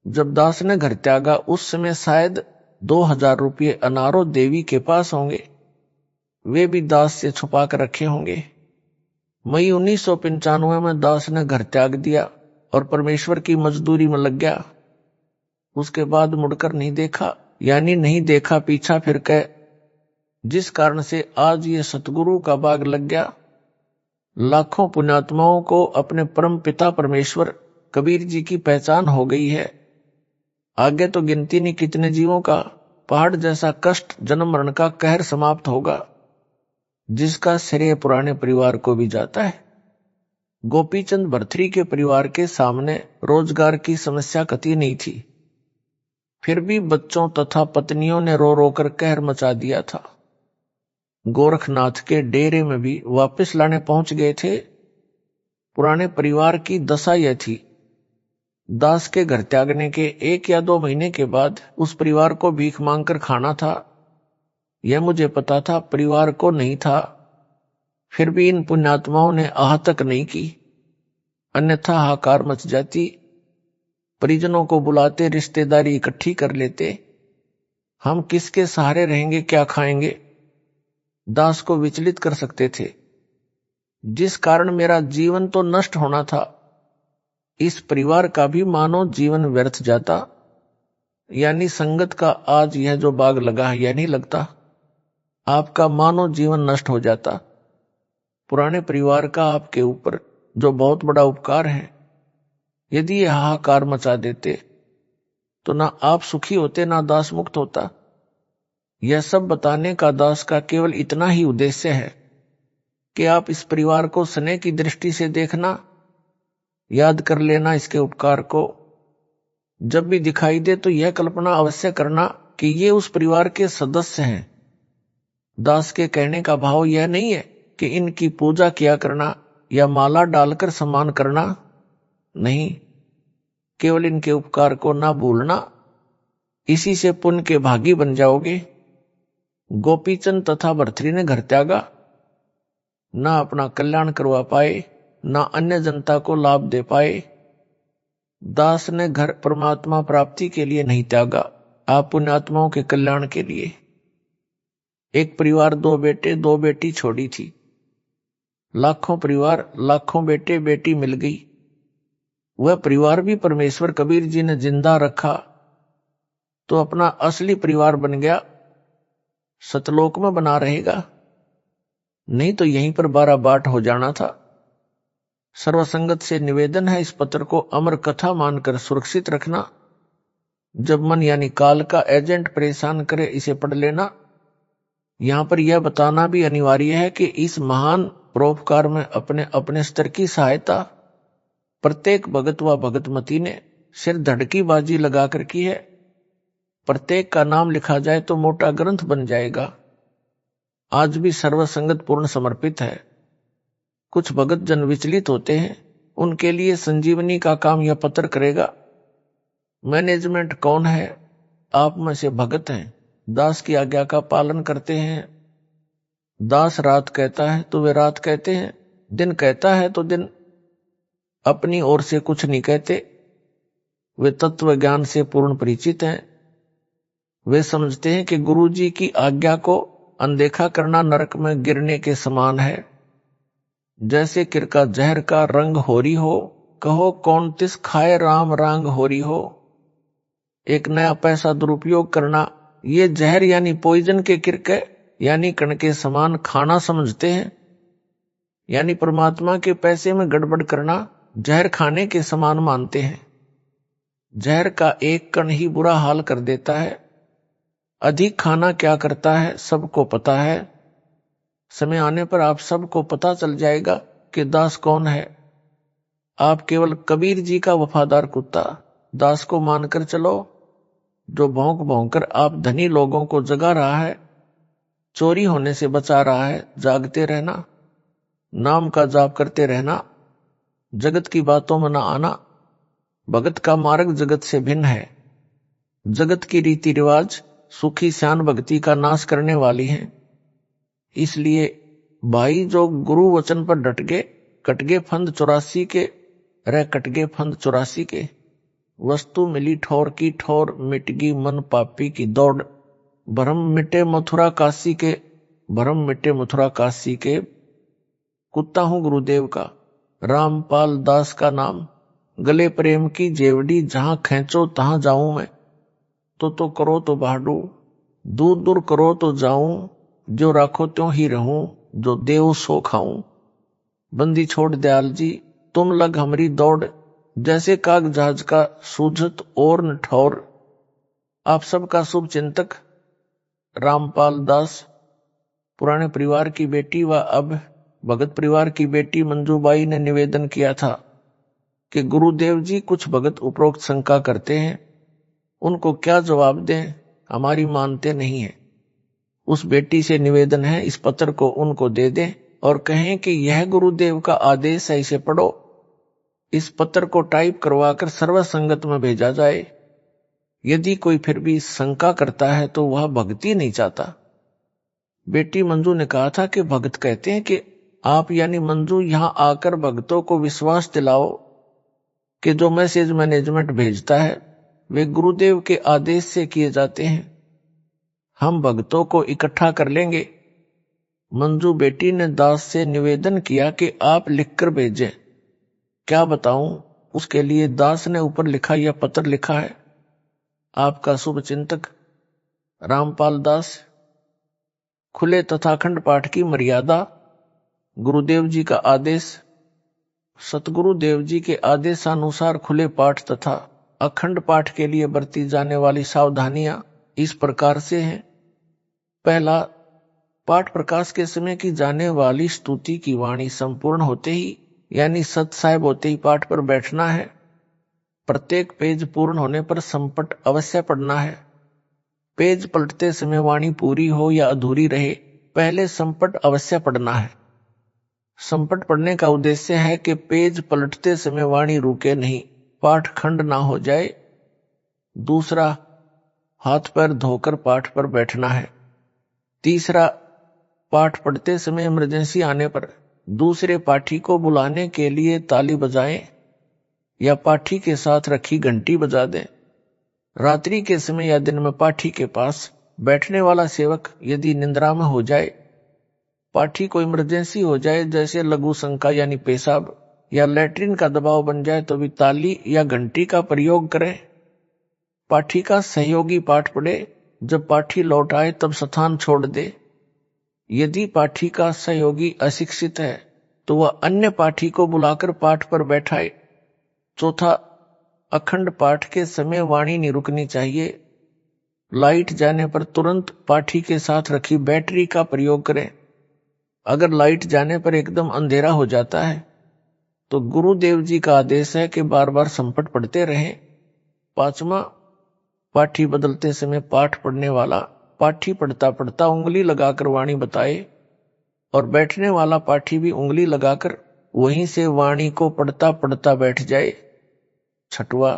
जब दास ने घर त्यागा उस समय शायद 2000 रुपये अनारो देवी के पास होंगे। वे भी दास से छुपा कर रखे होंगे। मई 1995 में दास ने घर त्याग दिया और परमेश्वर की मजदूरी में लग गया। उसके बाद मुड़कर नहीं देखा। यानी नहीं देखा पीछा फिर के, जिस कारण से आज ये सतगुरु का बाग लग गया। लाखों पुण्यात्माओं को अपने परम पिता परमेश्वर कबीर जी की पहचान हो गई है। आगे तो गिनती नहीं कितने जीवों का पहाड़ जैसा कष्ट जन्म मरण का कहर समाप्त होगा, जिसका श्रेय पुराने परिवार को भी जाता है। गोपीचंद भरथरी के परिवार के सामने रोजगार की समस्या कतई नहीं थी, फिर भी बच्चों तथा पत्नियों ने रो रो कर कहर मचा दिया था। गोरखनाथ के डेरे में भी वापस लाने पहुंच गए थे। पुराने परिवार की दशा यह थी, दास के घर त्यागने के 1 या 2 महीने के बाद उस परिवार को भीख मांगकर खाना था। यह मुझे पता था, परिवार को नहीं था। फिर भी इन पुण्यात्माओं ने आह तक नहीं की, अन्यथा हाहाकार मच जाती। परिजनों को बुलाते, रिश्तेदारी इकट्ठी कर लेते। हम किसके सहारे रहेंगे, क्या खाएंगे, दास को विचलित कर सकते थे, जिस कारण मेरा जीवन तो नष्ट होना था, इस परिवार का भी मानो जीवन व्यर्थ जाता। यानी संगत का आज यह जो बाग लगा है, यह नहीं लगता, आपका मानो जीवन नष्ट हो जाता। पुराने परिवार का आपके ऊपर जो बहुत बड़ा उपकार है, यदि ये हाहाकार मचा देते तो ना आप सुखी होते, ना दास मुक्त होता। यह सब बताने का दास का केवल इतना ही उद्देश्य है कि आप इस परिवार को स्नेह की दृष्टि से देखना, याद कर लेना इसके उपकार को। जब भी दिखाई दे तो यह कल्पना अवश्य करना कि ये उस परिवार के सदस्य हैं। दास के कहने का भाव यह नहीं है कि इनकी पूजा किया करना या माला डालकर सम्मान करना, नहीं, केवल इनके उपकार को ना भूलना, इसी से पुण्य के भागी बन जाओगे। गोपीचंद तथा भरथरी ने घर त्यागा, ना अपना कल्याण करवा पाए, ना अन्य जनता को लाभ दे पाए। दास ने घर परमात्मा प्राप्ति के लिए नहीं त्यागा, आप पुण्यात्माओं के कल्याण के लिए। एक परिवार 2 बेटे 2 बेटी छोड़ी थी, लाखों परिवार लाखों बेटे बेटी मिल गई। वह परिवार भी परमेश्वर कबीर जी ने जिंदा रखा तो अपना असली परिवार बन गया, सतलोक में बना रहेगा, नहीं तो यहीं पर 12 बाट हो जाना था। सर्वसंगत से निवेदन है, इस पत्र को अमर कथा मानकर सुरक्षित रखना। जब मन यानी काल का एजेंट परेशान करे, इसे पढ़ लेना। यहां पर यह बताना भी अनिवार्य है कि इस महान परोपकार में अपने अपने स्तर की सहायता प्रत्येक भगत व भगतमती ने सिर धड़की बाजी लगाकर की है। प्रत्येक का नाम लिखा जाए तो मोटा ग्रंथ बन जाएगा। आज भी सर्वसंगत पूर्ण समर्पित है। कुछ भगत जन विचलित होते हैं, उनके लिए संजीवनी का काम यह पत्र करेगा। मैनेजमेंट कौन है? आप में से भगत हैं, दास की आज्ञा का पालन करते हैं। दास रात कहता है तो वे रात कहते हैं, दिन कहता है तो दिन, अपनी ओर से कुछ नहीं कहते। वे तत्व ज्ञान से पूर्ण परिचित हैं। वे समझते हैं कि गुरु जी की आज्ञा को अनदेखा करना नरक में गिरने के समान है। जैसे किरका जहर का रंग होरी हो, कहो कौन तिस खाए राम रांग होरी हो। एक नया पैसा दुरुपयोग करना, ये जहर यानी पॉइजन के किरके यानी कण के समान खाना समझते हैं। यानी परमात्मा के पैसे में गड़बड़ करना जहर खाने के समान मानते हैं। जहर का एक कण ही बुरा हाल कर देता है। अधिक खाना क्या करता है सबको पता है। समय आने पर आप सबको पता चल जाएगा कि दास कौन है। आप केवल कबीर जी का वफादार कुत्ता दास को मानकर चलो, जो भौंक भौंक कर आप धनी लोगों को जगा रहा है, चोरी होने से बचा रहा है। जागते रहना, नाम का जाप करते रहना, जगत की बातों में न आना। भगत का मार्ग जगत से भिन्न है। जगत की रीति रिवाज सुखी श्यान भक्ति का नाश करने वाली हैं। इसलिए भाई जो गुरु वचन पर डट गए, कट गए फंद 84 के, रह कट गए फंद 84 के। वस्तु मिली ठोर की ठोर, मिट गई मन पापी की दौड़। भरम मिटे मथुरा काशी के, भरम मिटे मथुरा काशी के। कुत्ता हूं गुरुदेव का, रामपाल दास का नाम। गले प्रेम की जेवड़ी, जहां खींचो तहां जाऊं मैं। तो करो तो बाडू, दूर दूर करो तो जाऊं, जो राखो त्यों ही रहूं, जो देव सो खाऊं। बंदी छोड़ दयाल जी, तुम लग हमरी दौड़, जैसे काग जहाज का सूझत और न ठौर। आप सबका शुभ चिंतक रामपाल दास, पुराने परिवार की बेटी व अब भगत परिवार की बेटी मंजूबाई ने निवेदन किया था कि गुरुदेव जी कुछ भगत उपरोक्त शंका करते हैं, उनको क्या जवाब दें, हमारी मानते नहीं है। उस बेटी से निवेदन है इस पत्र को उनको दे दें और कहें कि यह गुरुदेव का आदेश है, इसे पढ़ो। इस पत्र को टाइप करवाकर सर्व संगत में भेजा जाए। यदि कोई फिर भी शंका करता है तो वह भक्ति नहीं चाहता। बेटी मंजू ने कहा था कि भगत कहते हैं कि आप यानी मंजू यहां आकर भक्तों को विश्वास दिलाओ कि जो मैसेज मैनेजमेंट भेजता है वे गुरुदेव के आदेश से किए जाते हैं। हम भक्तों को इकट्ठा कर लेंगे। मंजू बेटी ने दास से निवेदन किया कि आप लिखकर भेजें। क्या बताऊं, उसके लिए दास ने ऊपर लिखा यह पत्र लिखा है। आपका शुभ चिंतक रामपाल दास। खुले तथा अखंड पाठ की मर्यादा। गुरुदेव जी का आदेश। सतगुरु देव जी के आदेशानुसार खुले पाठ तथा अखंड पाठ के लिए बरती जाने वाली सावधानियां इस प्रकार से हैं। पहला, पाठ प्रकाश के समय की जाने वाली स्तुति की वाणी संपूर्ण होते ही यानी सत साहिब होते ही पाठ पर बैठना है। प्रत्येक पेज पूर्ण होने पर संपट अवश्य पढ़ना है। पेज पलटते समय वाणी पूरी हो या अधूरी रहे, पहले संपट अवश्य पढ़ना है। संपट पढ़ने का उद्देश्य है कि पेज पलटते समय वाणी रुके नहीं, पाठ खंड ना हो जाए। दूसरा, हाथ पैर धोकर पाठ पर बैठना है। तीसरा, पाठ पढ़ते समय इमरजेंसी आने पर दूसरे पाठी को बुलाने के लिए ताली बजाएं या पाठी के साथ रखी घंटी बजा दें। रात्रि के समय या दिन में पाठी के पास बैठने वाला सेवक यदि निंद्रा में हो जाए, पाठी को इमरजेंसी हो जाए जैसे लघु शंका यानी पेशाब या लैट्रिन का दबाव बन जाए तो भी ताली या घंटी का प्रयोग करें। पाठी का सहयोगी पाठ पढ़े, जब पाठी लौट आए तब स्थान छोड़ दे। यदि पाठी का सहयोगी अशिक्षित है तो वह अन्य पाठी को बुलाकर पाठ पर बैठाए। चौथा, अखंड पाठ के समय वाणी नहीं रुकनी चाहिए। लाइट जाने पर तुरंत पाठी के साथ रखी बैटरी का प्रयोग करें। अगर लाइट जाने पर एकदम अंधेरा हो जाता है तो गुरुदेव जी का आदेश है कि बार बार संपट पढ़ते रहें। पांचवा, पाठी बदलते समय पाठ पढ़ने वाला पाठी पढ़ता पढ़ता उंगली लगाकर वाणी बताए और बैठने वाला पाठी भी उंगली लगाकर वहीं से वाणी को पढ़ता पढ़ता बैठ जाए। छठवा,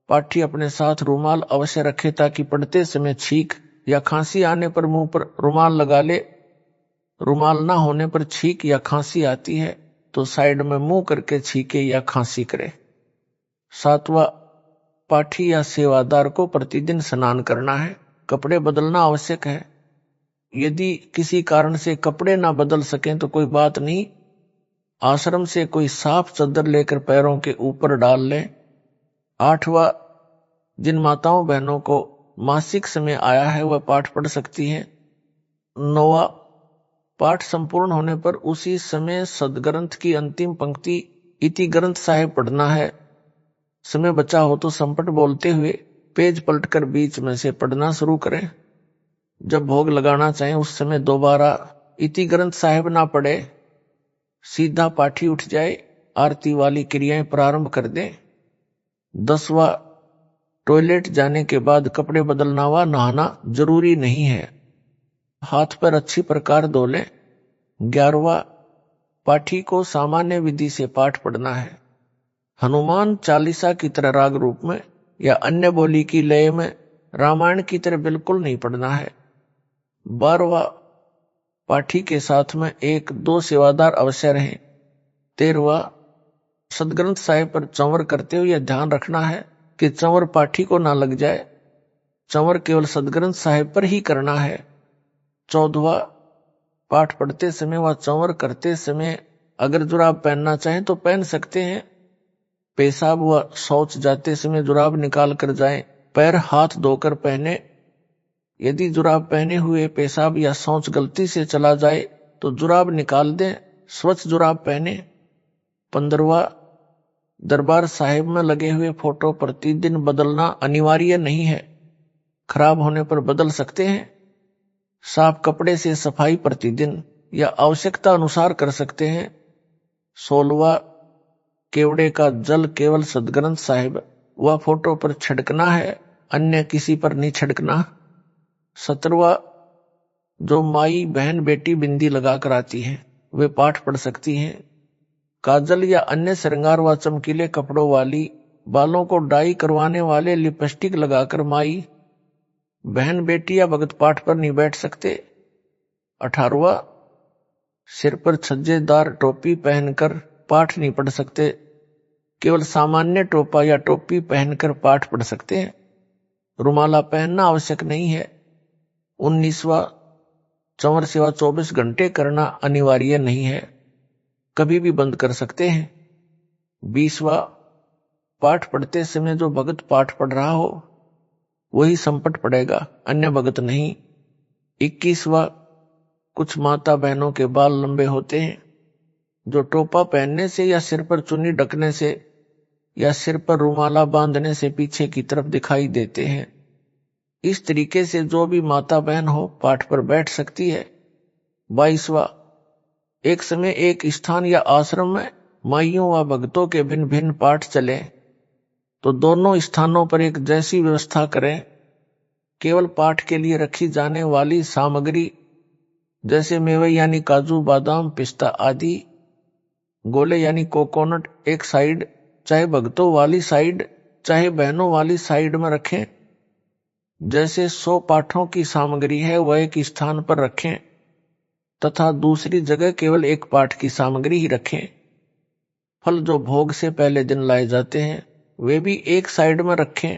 पाठी अपने साथ रुमाल अवश्य रखे ताकि पढ़ते समय छींक या खांसी आने पर मुंह पर रुमाल लगा ले। रुमाल ना होने पर छींक या खांसी आती है तो साइड में मुंह करके छींके या खांसी करे। सातवां, पाठी या सेवादार को प्रतिदिन स्नान करना है, कपड़े बदलना आवश्यक है। यदि किसी कारण से कपड़े ना बदल सकें तो कोई बात नहीं, आश्रम से कोई साफ चादर लेकर पैरों के ऊपर डाल लें। आठवां, जिन माताओं बहनों को मासिक समय आया है वह पाठ पढ़ सकती हैं। नौवां, पाठ संपूर्ण होने पर उसी समय सदग्रंथ की अंतिम पंक्ति इति ग्रंथ साहिब पढ़ना है। समय बचा हो तो संपट बोलते हुए पेज पलटकर बीच में से पढ़ना शुरू करें। जब भोग लगाना चाहें उस समय दोबारा इति ग्रंथ साहिब ना पढ़े, सीधा पाठी उठ जाए, आरती वाली क्रियाएं प्रारंभ कर दें। 10वां, टॉयलेट जाने के बाद कपड़े बदलना व नहाना जरूरी नहीं है, हाथ पर अच्छी प्रकार धो लें। 11वां, पाठी को सामान्य विधि से पाठ पढ़ना है, हनुमान चालीसा की तरह राग रूप में या अन्य बोली की लय में, रामायण की तरह बिल्कुल नहीं पढ़ना है। 12वां, पाठी के साथ में 1-2 सेवादार अवश्य रहें। 13वां, सदग्रंथ साहिब पर चंवर करते हुए यह ध्यान रखना है कि चंवर पाठी को ना लग जाए, चंवर केवल सदग्रंथ साहिब पर ही करना है। 14वां, पाठ पढ़ते समय व चंवर करते समय अगर जुराब पहनना चाहें तो पहन सकते हैं। पेशाब व शौच जाते समय जुराब निकाल कर जाएं, पैर हाथ धोकर पहने। यदि जुराब पहने हुए पेशाब या शौच गलती से चला जाए तो जुराब निकाल दें, स्वच्छ जुराब पहने। 15वां, दरबार साहिब में लगे हुए फोटो प्रतिदिन बदलना अनिवार्य नहीं है, खराब होने पर बदल सकते हैं। साफ कपड़े से सफाई प्रतिदिन या आवश्यकता अनुसार कर सकते हैं। 16वां, केवड़े का जल केवल सदग्रंथ साहिब व फोटो पर छिड़कना है, अन्य किसी पर नहीं छिड़कना। 17वां, जो माई बहन बेटी बिंदी लगाकर आती है वे पाठ पढ़ सकती हैं। काजल या अन्य श्रृंगार व चमकीले कपड़ों वाली, बालों को डाई करवाने वाले लिपस्टिक लगाकर माई बहन बेटी या भगत पाठ पर नहीं बैठ सकते। 18वां, सिर पर छज्जेदार टोपी पहनकर पाठ नहीं पढ़ सकते, केवल सामान्य टोपा या टोपी पहनकर पाठ पढ़ सकते हैं, रुमाला पहनना आवश्यक नहीं है। 19वां, चंवर सेवा 24 घंटे करना अनिवार्य नहीं है, कभी भी बंद कर सकते हैं। 20वां, पाठ पढ़ते समय जो भगत पाठ पढ़ रहा हो वही संपट पड़ेगा, अन्य भगत नहीं। 21वां, कुछ माता बहनों के बाल लंबे होते हैं जो टोपा पहनने से या सिर पर चुन्नी ढकने से या सिर पर रुमाला बांधने से पीछे की तरफ दिखाई देते हैं। इस तरीके से जो भी माता बहन हो पाठ पर बैठ सकती है। 22वां, एक समय एक स्थान या आश्रम में माइयों व भक्तों के भिन्न भिन्न पाठ चले तो दोनों स्थानों पर एक जैसी व्यवस्था करें। केवल पाठ के लिए रखी जाने वाली सामग्री जैसे मेवे यानी काजू बादाम पिस्ता आदि, गोले यानी कोकोनट एक साइड, चाहे भक्तों वाली साइड चाहे बहनों वाली साइड में रखें। जैसे 100 पाठों की सामग्री है वह एक स्थान पर रखें तथा दूसरी जगह केवल एक पाठ की सामग्री ही रखें। फल जो भोग से पहले दिन लाए जाते हैं वे भी एक साइड में रखें।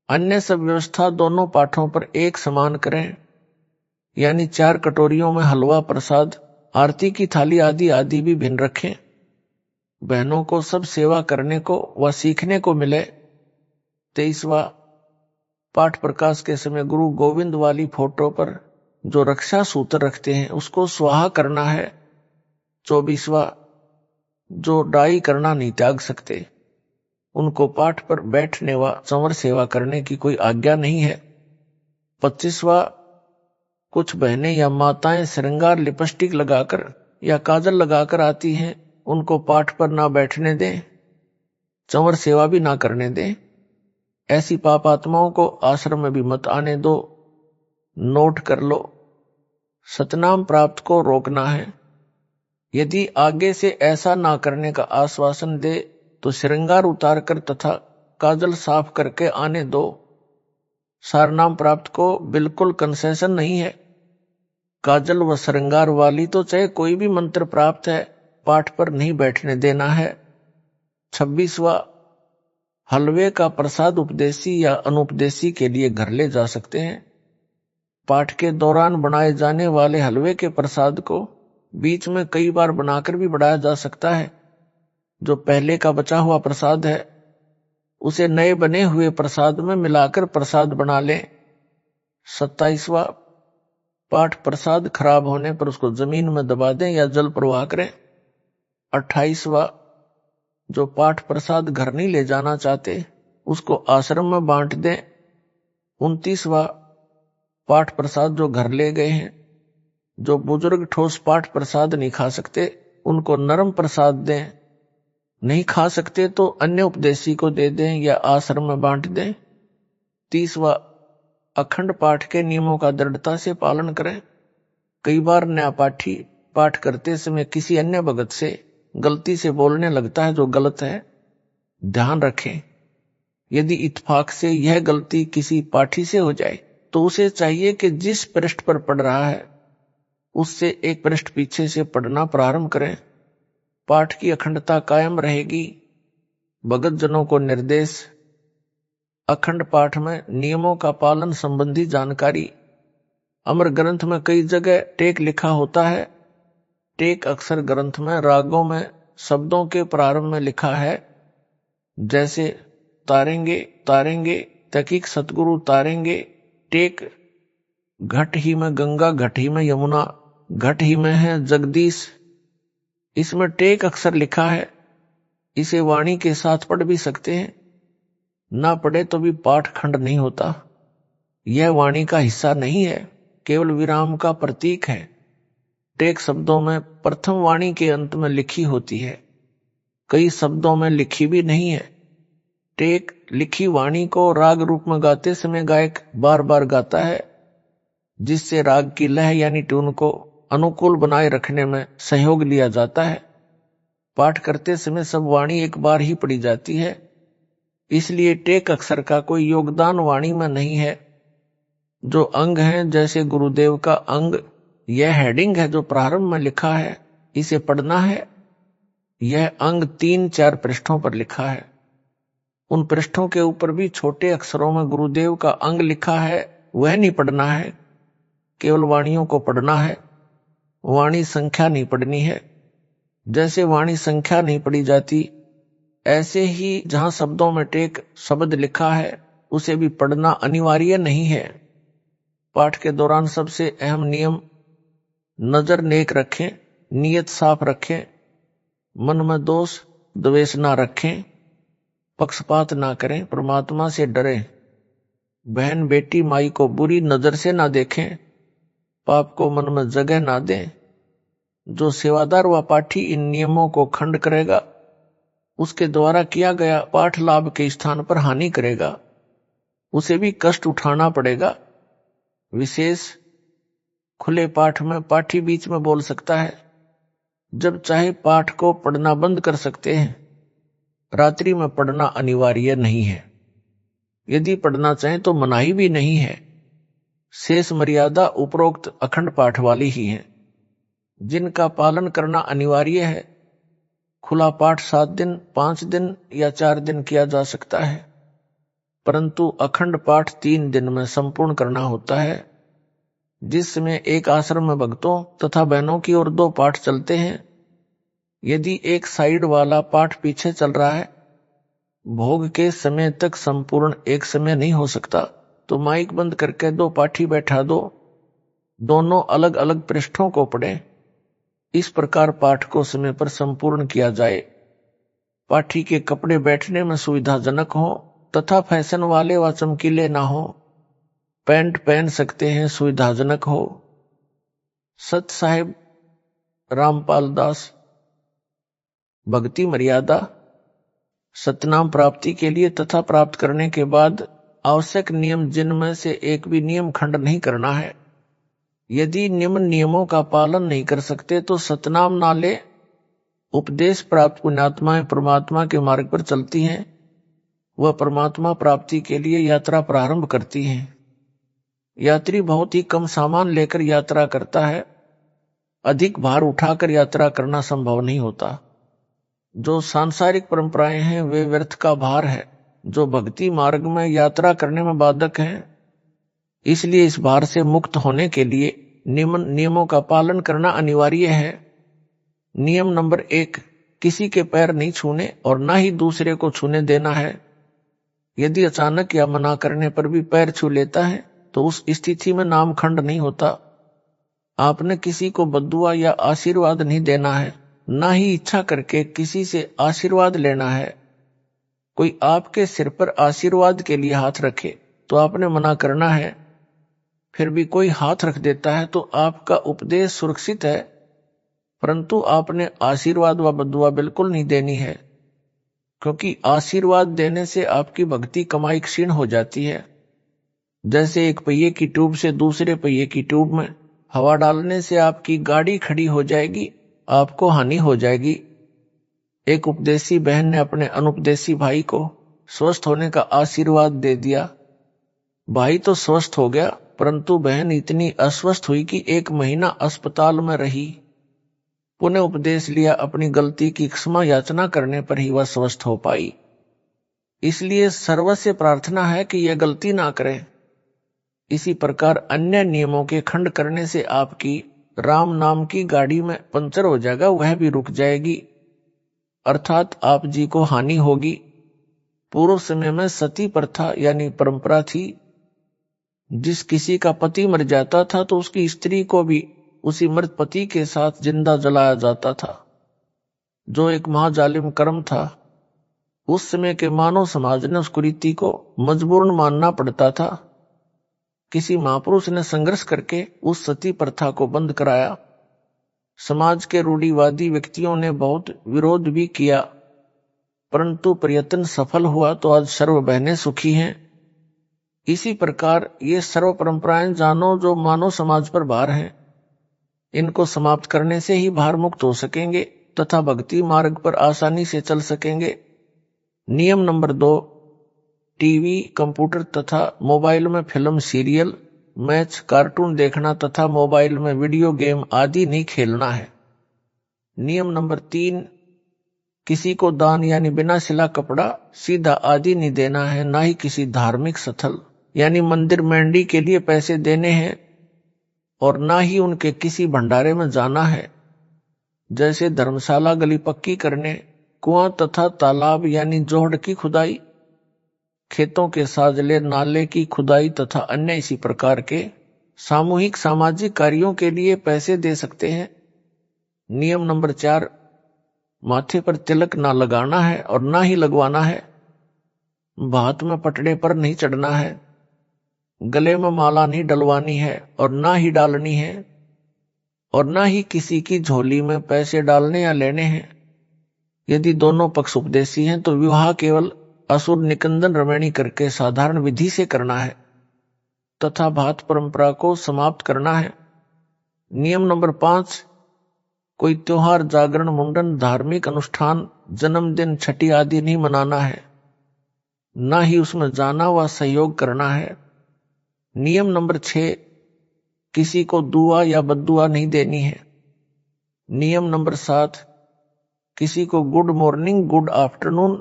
अन्य सब व्यवस्था दोनों पाठों पर एक समान करें, यानी 4 कटोरियों में हलवा प्रसाद आरती की थाली आदि आदि भी भिन्न रखें। बहनों को सब सेवा करने को व सीखने को मिले। 23वां, पाठ प्रकाश के समय गुरु गोविंद वाली फोटो पर जो रक्षा सूत्र रखते हैं उसको स्वाहा करना है। 24वां, जो डाई करना नहीं त्याग सकते उनको पाठ पर बैठने व चंवर सेवा करने की कोई आज्ञा नहीं है। 25वां, कुछ बहनें या माताएं श्रृंगार लिपस्टिक लगाकर या काजल लगाकर आती हैं, उनको पाठ पर ना बैठने दें, चंवर सेवा भी ना करने दें। ऐसी पाप आत्माओं को आश्रम में भी मत आने दो। नोट कर लो, सतनाम प्राप्त को रोकना है। यदि आगे से ऐसा ना करने का आश्वासन दे तो श्रृंगार उतार कर तथा काजल साफ करके आने दो। सारनाम प्राप्त को बिल्कुल कंसेशन नहीं है। काजल व श्रृंगार वाली तो चाहे कोई भी मंत्र प्राप्त है पाठ पर नहीं बैठने देना है। 26वां, हलवे का प्रसाद उपदेशी या अनुपदेशी के लिए घर ले जा सकते हैं। पाठ के दौरान बनाए जाने वाले हलवे के प्रसाद को बीच में कई बार बनाकर भी बढ़ाया जा सकता है। जो पहले का बचा हुआ प्रसाद है उसे नए बने हुए प्रसाद में मिलाकर प्रसाद बना लें। 27वां, पाठ प्रसाद खराब होने पर उसको जमीन में दबा दें या जल प्रवाह करें। 28वां, जो पाठ प्रसाद घर नहीं ले जाना चाहते उसको आश्रम में बांट दें। 29वां, पाठ प्रसाद जो घर ले गए हैं, जो बुजुर्ग ठोस पाठ प्रसाद नहीं खा सकते उनको नरम प्रसाद दें, नहीं खा सकते तो अन्य उपदेशी को दे दें या आश्रम में बांट दें। 30वां, अखंड पाठ के नियमों का दृढ़ता से पालन करें। कई बार नया पाठी पाठ करते समय किसी अन्य भगत से गलती से बोलने लगता है जो गलत है, ध्यान रखें। यदि इत्तेफाक से यह गलती किसी पाठी से हो जाए तो उसे चाहिए कि जिस पृष्ठ पर पढ़ रहा है उससे एक पृष्ठ पीछे से पढ़ना प्रारंभ करें। पाठ की अखंडता कायम रहेगी। भगत जनों को निर्देश, अखंड पाठ में नियमों का पालन संबंधी जानकारी। अमर ग्रंथ में कई जगह टेक लिखा होता है। टेक अक्सर ग्रंथ में रागों में शब्दों के प्रारंभ में लिखा है, जैसे तारेंगे तारेंगे तकीक सतगुरु उतारेंगे। टेक घट ही में गंगा, घट ही में यमुना, घट ही में है जगदीश। इसमें टेक अक्षर लिखा है। इसे वाणी के साथ पढ़ भी सकते हैं, ना पढ़े तो भी पाठ खंड नहीं होता। यह वाणी का हिस्सा नहीं है, केवल विराम का प्रतीक है। टेक शब्दों में प्रथम वाणी के अंत में लिखी होती है, कई शब्दों में लिखी भी नहीं है। टेक लिखी वाणी को राग रूप में गाते समय गायक बार बार गाता है, जिससे राग की लय यानी ट्यून को अनुकूल बनाए रखने में सहयोग लिया जाता है। पाठ करते समय सब वाणी एक बार ही पढ़ी जाती है, इसलिए टेक अक्षर का कोई योगदान वाणी में नहीं है। जो अंग है, जैसे गुरुदेव का अंग, यह हेडिंग है जो प्रारंभ में लिखा है, इसे पढ़ना है। यह अंग 3-4 पृष्ठों पर लिखा है। उन पृष्ठों के ऊपर भी छोटे अक्षरों में गुरुदेव का अंग लिखा है, वह नहीं पढ़ना है, केवल वाणियों को पढ़ना है। वाणी संख्या नहीं पढ़नी है। जैसे वाणी संख्या नहीं पढ़ी जाती, ऐसे ही जहां शब्दों में टेक शब्द लिखा है, उसे भी पढ़ना अनिवार्य नहीं है। पाठ के दौरान सबसे अहम नियम, नजर नेक रखें, नियत साफ रखें, मन में दोष द्वेष ना रखें, पक्षपात ना करें, परमात्मा से डरें, बहन बेटी माई को बुरी नजर से ना देखें, पाप को मन में जगह ना दें। जो सेवादार व पाठी इन नियमों को खंड करेगा, उसके द्वारा किया गया पाठ लाभ के स्थान पर हानि करेगा, उसे भी कष्ट उठाना पड़ेगा। विशेष खुले पाठ में पाठी बीच में बोल सकता है, जब चाहे पाठ को पढ़ना बंद कर सकते हैं। रात्रि में पढ़ना अनिवार्य नहीं है, यदि पढ़ना चाहें तो मनाही भी नहीं है। शेष मर्यादा उपरोक्त अखंड पाठ वाली ही है, जिनका पालन करना अनिवार्य है। खुला पाठ 7 दिन, 5 दिन या 4 दिन किया जा सकता है, परंतु अखंड पाठ 3 दिन में संपूर्ण करना होता है, जिसमें एक आश्रम में भक्तों तथा बहनों की ओर 2 पाठ चलते हैं। यदि एक साइड वाला पाठ पीछे चल रहा है, भोग के समय तक संपूर्ण एक समय नहीं हो सकता, तो माइक बंद करके 2 पाठी बैठा दो, दोनों अलग अलग पृष्ठों को पढ़ें। इस प्रकार पाठ को समय पर संपूर्ण किया जाए। पाठी के कपड़े बैठने में सुविधाजनक हो तथा फैशन वाले व चमकीले ना हो। पैंट पहन सकते हैं, सुविधाजनक हो। सत साहिब रामपाल दास। भक्ति मर्यादा। सतनाम प्राप्ति के लिए तथा प्राप्त करने के बाद आवश्यक नियम, जिनमें से एक भी नियम खंड नहीं करना है। यदि निम्न नियमों का पालन नहीं कर सकते तो सतनाम ना ले। उपदेश प्राप्त पुण्यात्माएं परमात्मा के मार्ग पर चलती हैं, वह परमात्मा प्राप्ति के लिए यात्रा प्रारंभ करती हैं। यात्री बहुत ही कम सामान लेकर यात्रा करता है, अधिक भार उठाकर यात्रा करना संभव नहीं होता। जो सांसारिक परंपराएं हैं वे व्यर्थ का भार है, जो भक्ति मार्ग में यात्रा करने में बाधक हैं। इसलिए इस भार से मुक्त होने के लिए निम्न नियमों का पालन करना अनिवार्य है। नियम नंबर 1, किसी के पैर नहीं छूने और ना ही दूसरे को छूने देना है। यदि अचानक या मना करने पर भी पैर छू लेता है तो उस स्थिति में नामखंड नहीं होता। आपने किसी को बद्दुआ या आशीर्वाद नहीं देना है, ना ही इच्छा करके किसी से आशीर्वाद लेना है। कोई आपके सिर पर आशीर्वाद के लिए हाथ रखे तो आपने मना करना है। फिर भी कोई हाथ रख देता है तो आपका उपदेश सुरक्षित है, परंतु आपने आशीर्वाद व बद्दुआ बिल्कुल नहीं देनी है, क्योंकि आशीर्वाद देने से आपकी भक्ति कमाई क्षीण हो जाती है। जैसे एक पहिए की ट्यूब से दूसरे पहिए की ट्यूब में हवा डालने से आपकी गाड़ी खड़ी हो जाएगी, आपको हानि हो जाएगी। एक उपदेशी बहन ने अपने अनुपदेशी भाई को स्वस्थ होने का आशीर्वाद दे दिया। भाई तो स्वस्थ हो गया, परंतु बहन इतनी अस्वस्थ हुई कि 1 महीना अस्पताल में रही। पुनः उपदेश लिया, अपनी गलती की क्षमा याचना करने पर ही वह स्वस्थ हो पाई। इसलिए सर्वस्य प्रार्थना है कि यह गलती ना करें। इसी प्रकार अन्य नियमों के खंड करने से आपकी राम नाम की गाड़ी में पंचर हो जाएगा, वह भी रुक जाएगी, अर्थात आप जी को हानि होगी। पूर्व समय में सती प्रथा यानी परंपरा थी। जिस किसी का पति मर जाता था तो उसकी स्त्री को भी उसी मृत पति के साथ जिंदा जलाया जाता था, जो एक महाजालिम कर्म था। उस समय के मानव समाज ने उस कुरीति को मजबूरन मानना पड़ता था। किसी महापुरुष ने संघर्ष करके उस सती प्रथा को बंद कराया। समाज के रूढ़िवादी व्यक्तियों ने बहुत विरोध भी किया, परंतु प्रयत्न सफल हुआ तो आज सर्व बहनें सुखी हैं। इसी प्रकार ये सर्व परंपराएं जानो जो मानव समाज पर भार हैं, इनको समाप्त करने से ही भार मुक्त हो सकेंगे तथा भक्ति मार्ग पर आसानी से चल सकेंगे। नियम नंबर 2, टीवी, कंप्यूटर तथा मोबाइल में फिल्म, सीरियल, मैच, कार्टून देखना तथा मोबाइल में वीडियो गेम आदि नहीं खेलना है। नियम नंबर 3, किसी को दान यानी बिना सिला कपड़ा, सीधा आदि नहीं देना है, ना ही किसी धार्मिक स्थल यानी मंदिर मंडी के लिए पैसे देने हैं और ना ही उनके किसी भंडारे में जाना है, जैसे धर्मशाला गली पक्की करने, कुआं तथा तालाब यानी जोहड़ की खुदाई, खेतों के साजले, नाले की खुदाई तथा अन्य इसी प्रकार के सामूहिक सामाजिक कार्यों के लिए पैसे दे सकते हैं। नियम नंबर 4, माथे पर तिलक ना लगाना है और ना ही लगवाना है, भात में पटड़े पर नहीं चढ़ना है, गले में माला नहीं डलवानी है और ना ही डालनी है, और ना ही किसी की झोली में पैसे डालने या लेने हैं। यदि दोनों पक्ष उपदेशी हैं तो विवाह केवल असुर निकंदन रमणी करके साधारण विधि से करना है तथा भात परंपरा को समाप्त करना है। नियम नंबर 5, कोई त्योहार, जागरण, मुंडन, धार्मिक अनुष्ठान, जन्मदिन, छठी आदि नहीं मनाना है, ना ही उसमें जाना व सहयोग करना है। नियम नंबर 6, किसी को दुआ या बद्दुआ नहीं देनी है। नियम नंबर 7, किसी को good morning, good afternoon,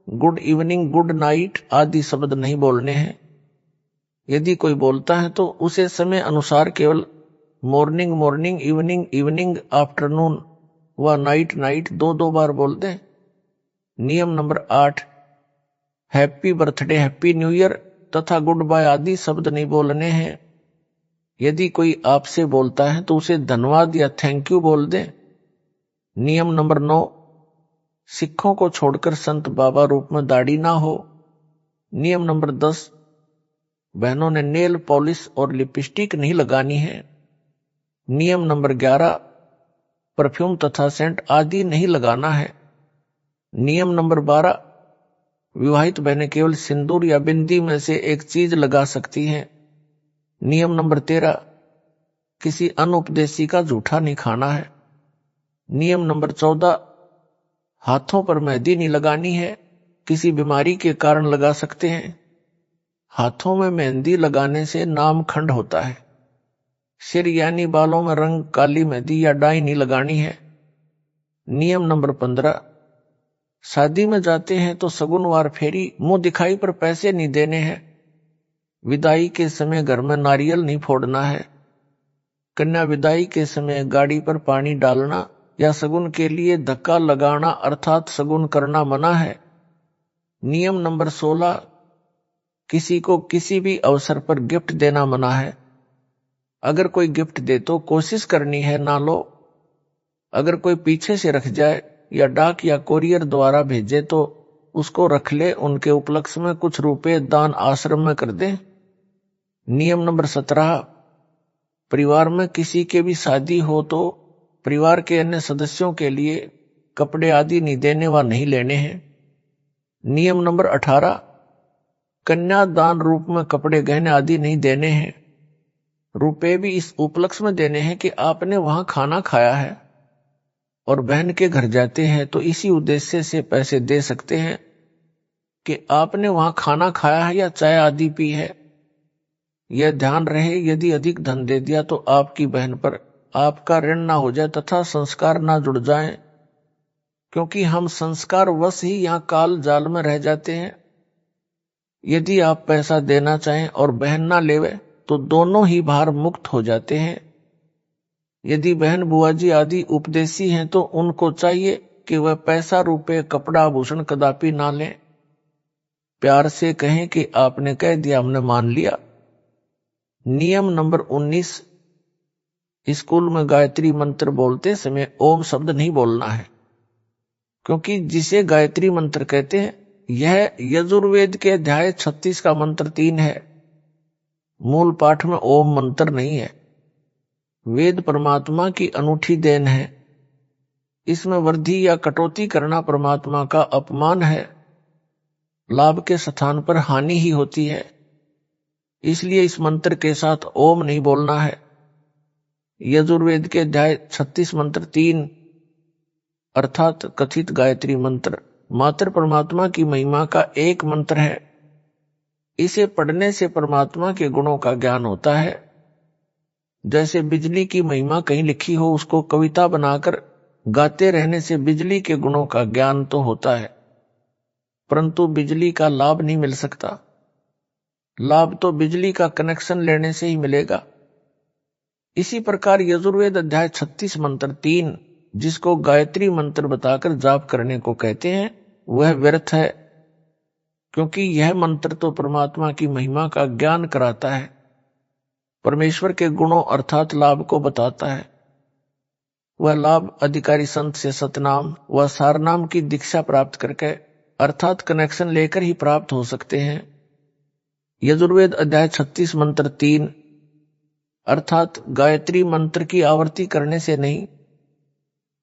good evening, good night आदि शब्द नहीं बोलने हैं। यदि कोई बोलता है तो उसे समय अनुसार केवल morning morning, evening evening, afternoon व नाइट नाइट 2-2 बार बोल दें। नियम number 8, happy birthday, happy new year तथा गुड बाय आदि शब्द नहीं बोलने हैं। यदि कोई आपसे बोलता है तो उसे धन्यवाद या थैंक यू बोल दें। नियम नंबर 9, सिखों को छोड़कर संत बाबा रूप में दाढ़ी ना हो। नियम नंबर 10, बहनों ने नेल पॉलिश और लिपस्टिक नहीं लगानी है। नियम नंबर 11, परफ्यूम तथा सेंट आदि नहीं लगाना है। नियम नंबर 12, विवाहित बहनें केवल सिंदूर या बिंदी में से एक चीज लगा सकती हैं। नियम नंबर 13, किसी अनुपदेशी का जूठा नहीं खाना है। नियम नंबर 14, हाथों पर मेहंदी नहीं लगानी है, किसी बीमारी के कारण लगा सकते हैं। हाथों में मेहंदी लगाने से नाम खंड होता है। सिर यानी बालों में रंग, काली मेहंदी या डाई नहीं लगानी है। नियम नंबर 15, शादी में जाते हैं तो सगुनवार फेरी, मुंह दिखाई पर पैसे नहीं देने हैं। विदाई के समय घर में नारियल नहीं फोड़ना है। कन्या विदाई के समय गाड़ी पर पानी डालना या सगुन के लिए धक्का लगाना अर्थात सगुन करना मना है। नियम नंबर 16, किसी को किसी भी अवसर पर गिफ्ट देना मना है। अगर कोई गिफ्ट दे तो कोशिश करनी है ना लो। अगर कोई पीछे से रख जाए या डाक या कोरियर द्वारा भेजे तो उसको रख ले, उनके उपलक्ष्य में कुछ रुपए दान आश्रम में कर दे। नियम नंबर 17, परिवार में किसी के भी शादी हो तो परिवार के अन्य सदस्यों के लिए कपड़े आदि नहीं देने व नहीं लेने हैं। नियम नंबर 18, कन्या दान रूप में कपड़े गहने आदि नहीं देने हैं। रुपए भी इस उपलक्ष्य में देने हैं कि आपने वहां खाना खाया है और बहन के घर जाते हैं तो इसी उद्देश्य से पैसे दे सकते हैं कि आपने वहां खाना खाया है या चाय आदि पी है। यह ध्यान रहे, यदि अधिक धन दे दिया तो आपकी बहन पर आपका ऋण ना हो जाए तथा संस्कार ना जुड़ जाएं, क्योंकि हम संस्कार वश ही यहां काल जाल में रह जाते हैं। यदि आप पैसा देना चाहें और बहन ना लेवे तो दोनों ही भार मुक्त हो जाते हैं। यदि बहन बुआ जी आदि उपदेशी हैं तो उनको चाहिए कि वह पैसा, रुपए, कपड़ा, आभूषण कदापि ना लें। प्यार से कहें कि आपने कह दिया, हमने मान लिया। नियम नंबर 19, स्कूल में गायत्री मंत्र बोलते समय ओम शब्द नहीं बोलना है, क्योंकि जिसे गायत्री मंत्र कहते हैं यह यजुर्वेद के अध्याय 36 का मंत्र 3 है। मूल पाठ में ओम मंत्र नहीं है। वेद परमात्मा की अनूठी देन है। इसमें वृद्धि या कटौती करना परमात्मा का अपमान है। लाभ के स्थान पर हानि ही होती है। इसलिए इस मंत्र के साथ ओम नहीं बोलना है। यजुर्वेद के अध्याय 36 मंत्र 3 अर्थात कथित गायत्री मंत्र मात्र परमात्मा की महिमा का एक मंत्र है। इसे पढ़ने से परमात्मा के गुणों का ज्ञान होता है। जैसे बिजली की महिमा कहीं लिखी हो, उसको कविता बनाकर गाते रहने से बिजली के गुणों का ज्ञान तो होता है, परंतु बिजली का लाभ नहीं मिल सकता। लाभ तो बिजली का कनेक्शन लेने से ही मिलेगा। इसी प्रकार यजुर्वेद अध्याय 36 मंत्र 3 जिसको गायत्री मंत्र बताकर जाप करने को कहते हैं, वह व्यर्थ है, क्योंकि यह मंत्र तो परमात्मा की महिमा का ज्ञान कराता है, परमेश्वर के गुणों अर्थात लाभ को बताता है। वह लाभ अधिकारी संत से सतनाम व सारनाम की दीक्षा प्राप्त करके अर्थात कनेक्शन लेकर ही प्राप्त हो सकते हैं। यजुर्वेद अध्याय 36 मंत्र 3 अर्थात गायत्री मंत्र की आवृत्ति करने से नहीं।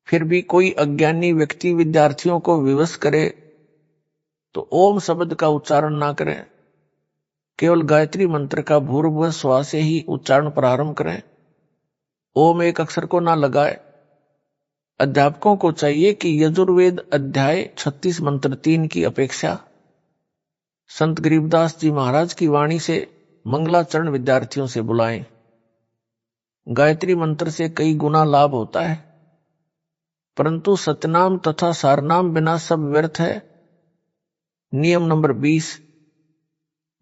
फिर भी कोई अज्ञानी व्यक्ति विद्यार्थियों को विवश करे तो ओम शब्द का उच्चारण ना करें, केवल गायत्री मंत्र का भूर्भुव स्वा से ही उच्चारण प्रारंभ करें। ओम एक अक्षर को ना लगाए। अध्यापकों को चाहिए कि यजुर्वेद अध्याय 36 मंत्र 3 की अपेक्षा संत गरीबदास जी महाराज की वाणी से मंगलाचरण विद्यार्थियों से बुलाएं। गायत्री मंत्र से कई गुना लाभ होता है, परंतु सतनाम तथा सारनाम बिना सब व्यर्थ है। नियम नंबर 20,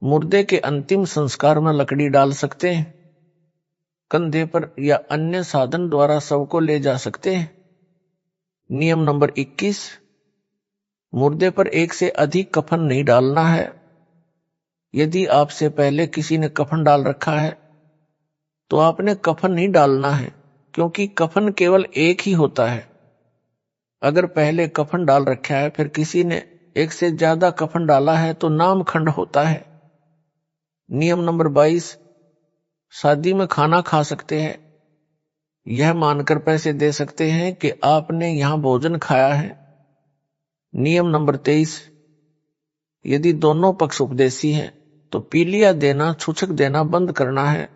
मुर्दे के अंतिम संस्कार में लकड़ी डाल सकते हैं, कंधे पर या अन्य साधन द्वारा शव को ले जा सकते हैं। नियम नंबर 21, मुर्दे पर एक से अधिक कफन नहीं डालना है। यदि आपसे पहले किसी ने कफन डाल रखा है तो आपने कफन नहीं डालना है, क्योंकि कफन केवल एक ही होता है। अगर पहले कफन डाल रखा है फिर किसी ने एक से ज्यादा कफन डाला है तो नाम खंड होता है। नियम नंबर 22, शादी में खाना खा सकते हैं, यह मानकर पैसे दे सकते हैं कि आपने यहां भोजन खाया है। नियम नंबर 23, यदि दोनों पक्ष उपदेशी हैं तो पीलिया देना छूछक देना बंद करना है।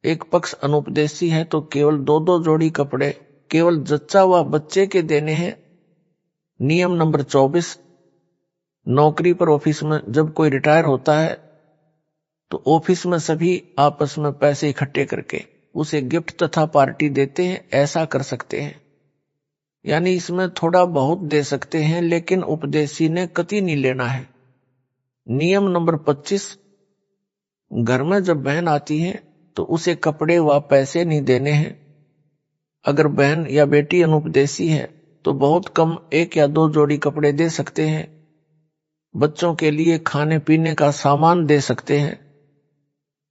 एक पक्ष अनुपदेशी है तो केवल 2-2 जोड़ी कपड़े केवल जच्चा व बच्चे के देने हैं। नियम नंबर 24, नौकरी पर ऑफिस में जब कोई रिटायर होता है तो ऑफिस में सभी आपस में पैसे इकट्ठे करके उसे गिफ्ट तथा पार्टी देते हैं। ऐसा कर सकते हैं, यानी इसमें थोड़ा बहुत दे सकते हैं, लेकिन उपदेशी ने कतई नहीं लेना है। नियम नंबर 25, घर में जब बहन आती है तो उसे कपड़े व पैसे नहीं देने हैं। अगर बहन या बेटी अनुपदेशी है तो बहुत कम 1 या 2 जोड़ी कपड़े दे सकते हैं। बच्चों के लिए खाने पीने का सामान दे सकते हैं,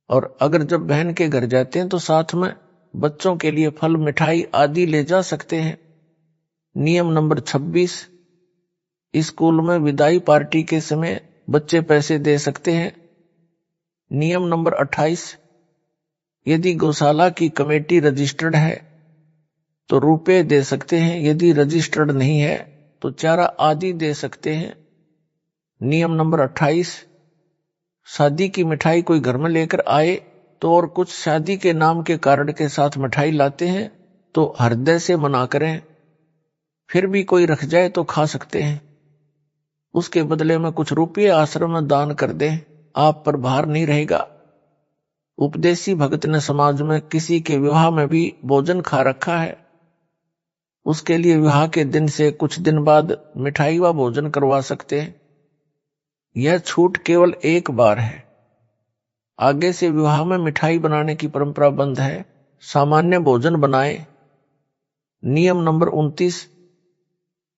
और अगर जब बहन के घर जाते हैं तो साथ में बच्चों के लिए फल मिठाई आदि ले जा सकते हैं। नियम नंबर 26, स्कूल में विदाई पार्टी के समय बच्चे पैसे दे सकते हैं। नियम नंबर 28, यदि गौशाला की कमेटी रजिस्टर्ड है तो रुपए दे सकते हैं, यदि रजिस्टर्ड नहीं है तो चारा आदि दे सकते हैं। नियम नंबर 28, शादी की मिठाई कोई घर में लेकर आए तो और कुछ शादी के नाम के कार्ड के साथ मिठाई लाते हैं तो हृदय से मना करें। फिर भी कोई रख जाए तो खा सकते हैं, उसके बदले में कुछ रुपये आश्रम में दान कर दें, आप पर भार नहीं रहेगा। उपदेशी भगत ने समाज में किसी के विवाह में भी भोजन खा रखा है, उसके लिए विवाह के दिन से कुछ दिन बाद मिठाई व भोजन करवा सकते हैं। यह छूट केवल एक बार है, आगे से विवाह में मिठाई बनाने की परंपरा बंद है, सामान्य भोजन बनाए। नियम नंबर 29,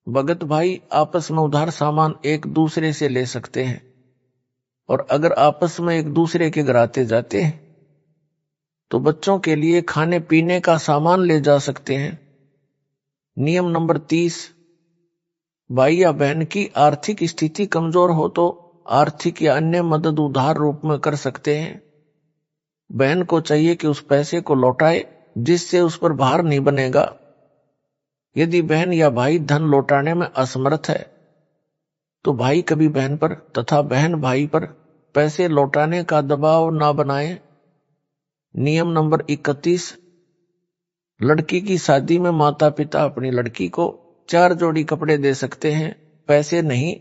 भगत भाई आपस में उधार सामान एक दूसरे से ले सकते हैं, और अगर आपस में एक दूसरे के घर आते जाते हैं तो बच्चों के लिए खाने पीने का सामान ले जा सकते हैं। नियम नंबर 30, भाई या बहन की आर्थिक स्थिति कमजोर हो तो आर्थिक या अन्य मदद उधार रूप में कर सकते हैं। बहन को चाहिए कि उस पैसे को लौटाए जिससे उस पर भार नहीं बनेगा। यदि बहन या भाई धन लौटाने में असमर्थ है तो भाई कभी बहन पर तथा बहन भाई पर पैसे लौटाने का दबाव ना बनाए। नियम नंबर 31, लड़की की शादी में माता पिता अपनी लड़की को 4 जोड़ी कपड़े दे सकते हैं, पैसे नहीं।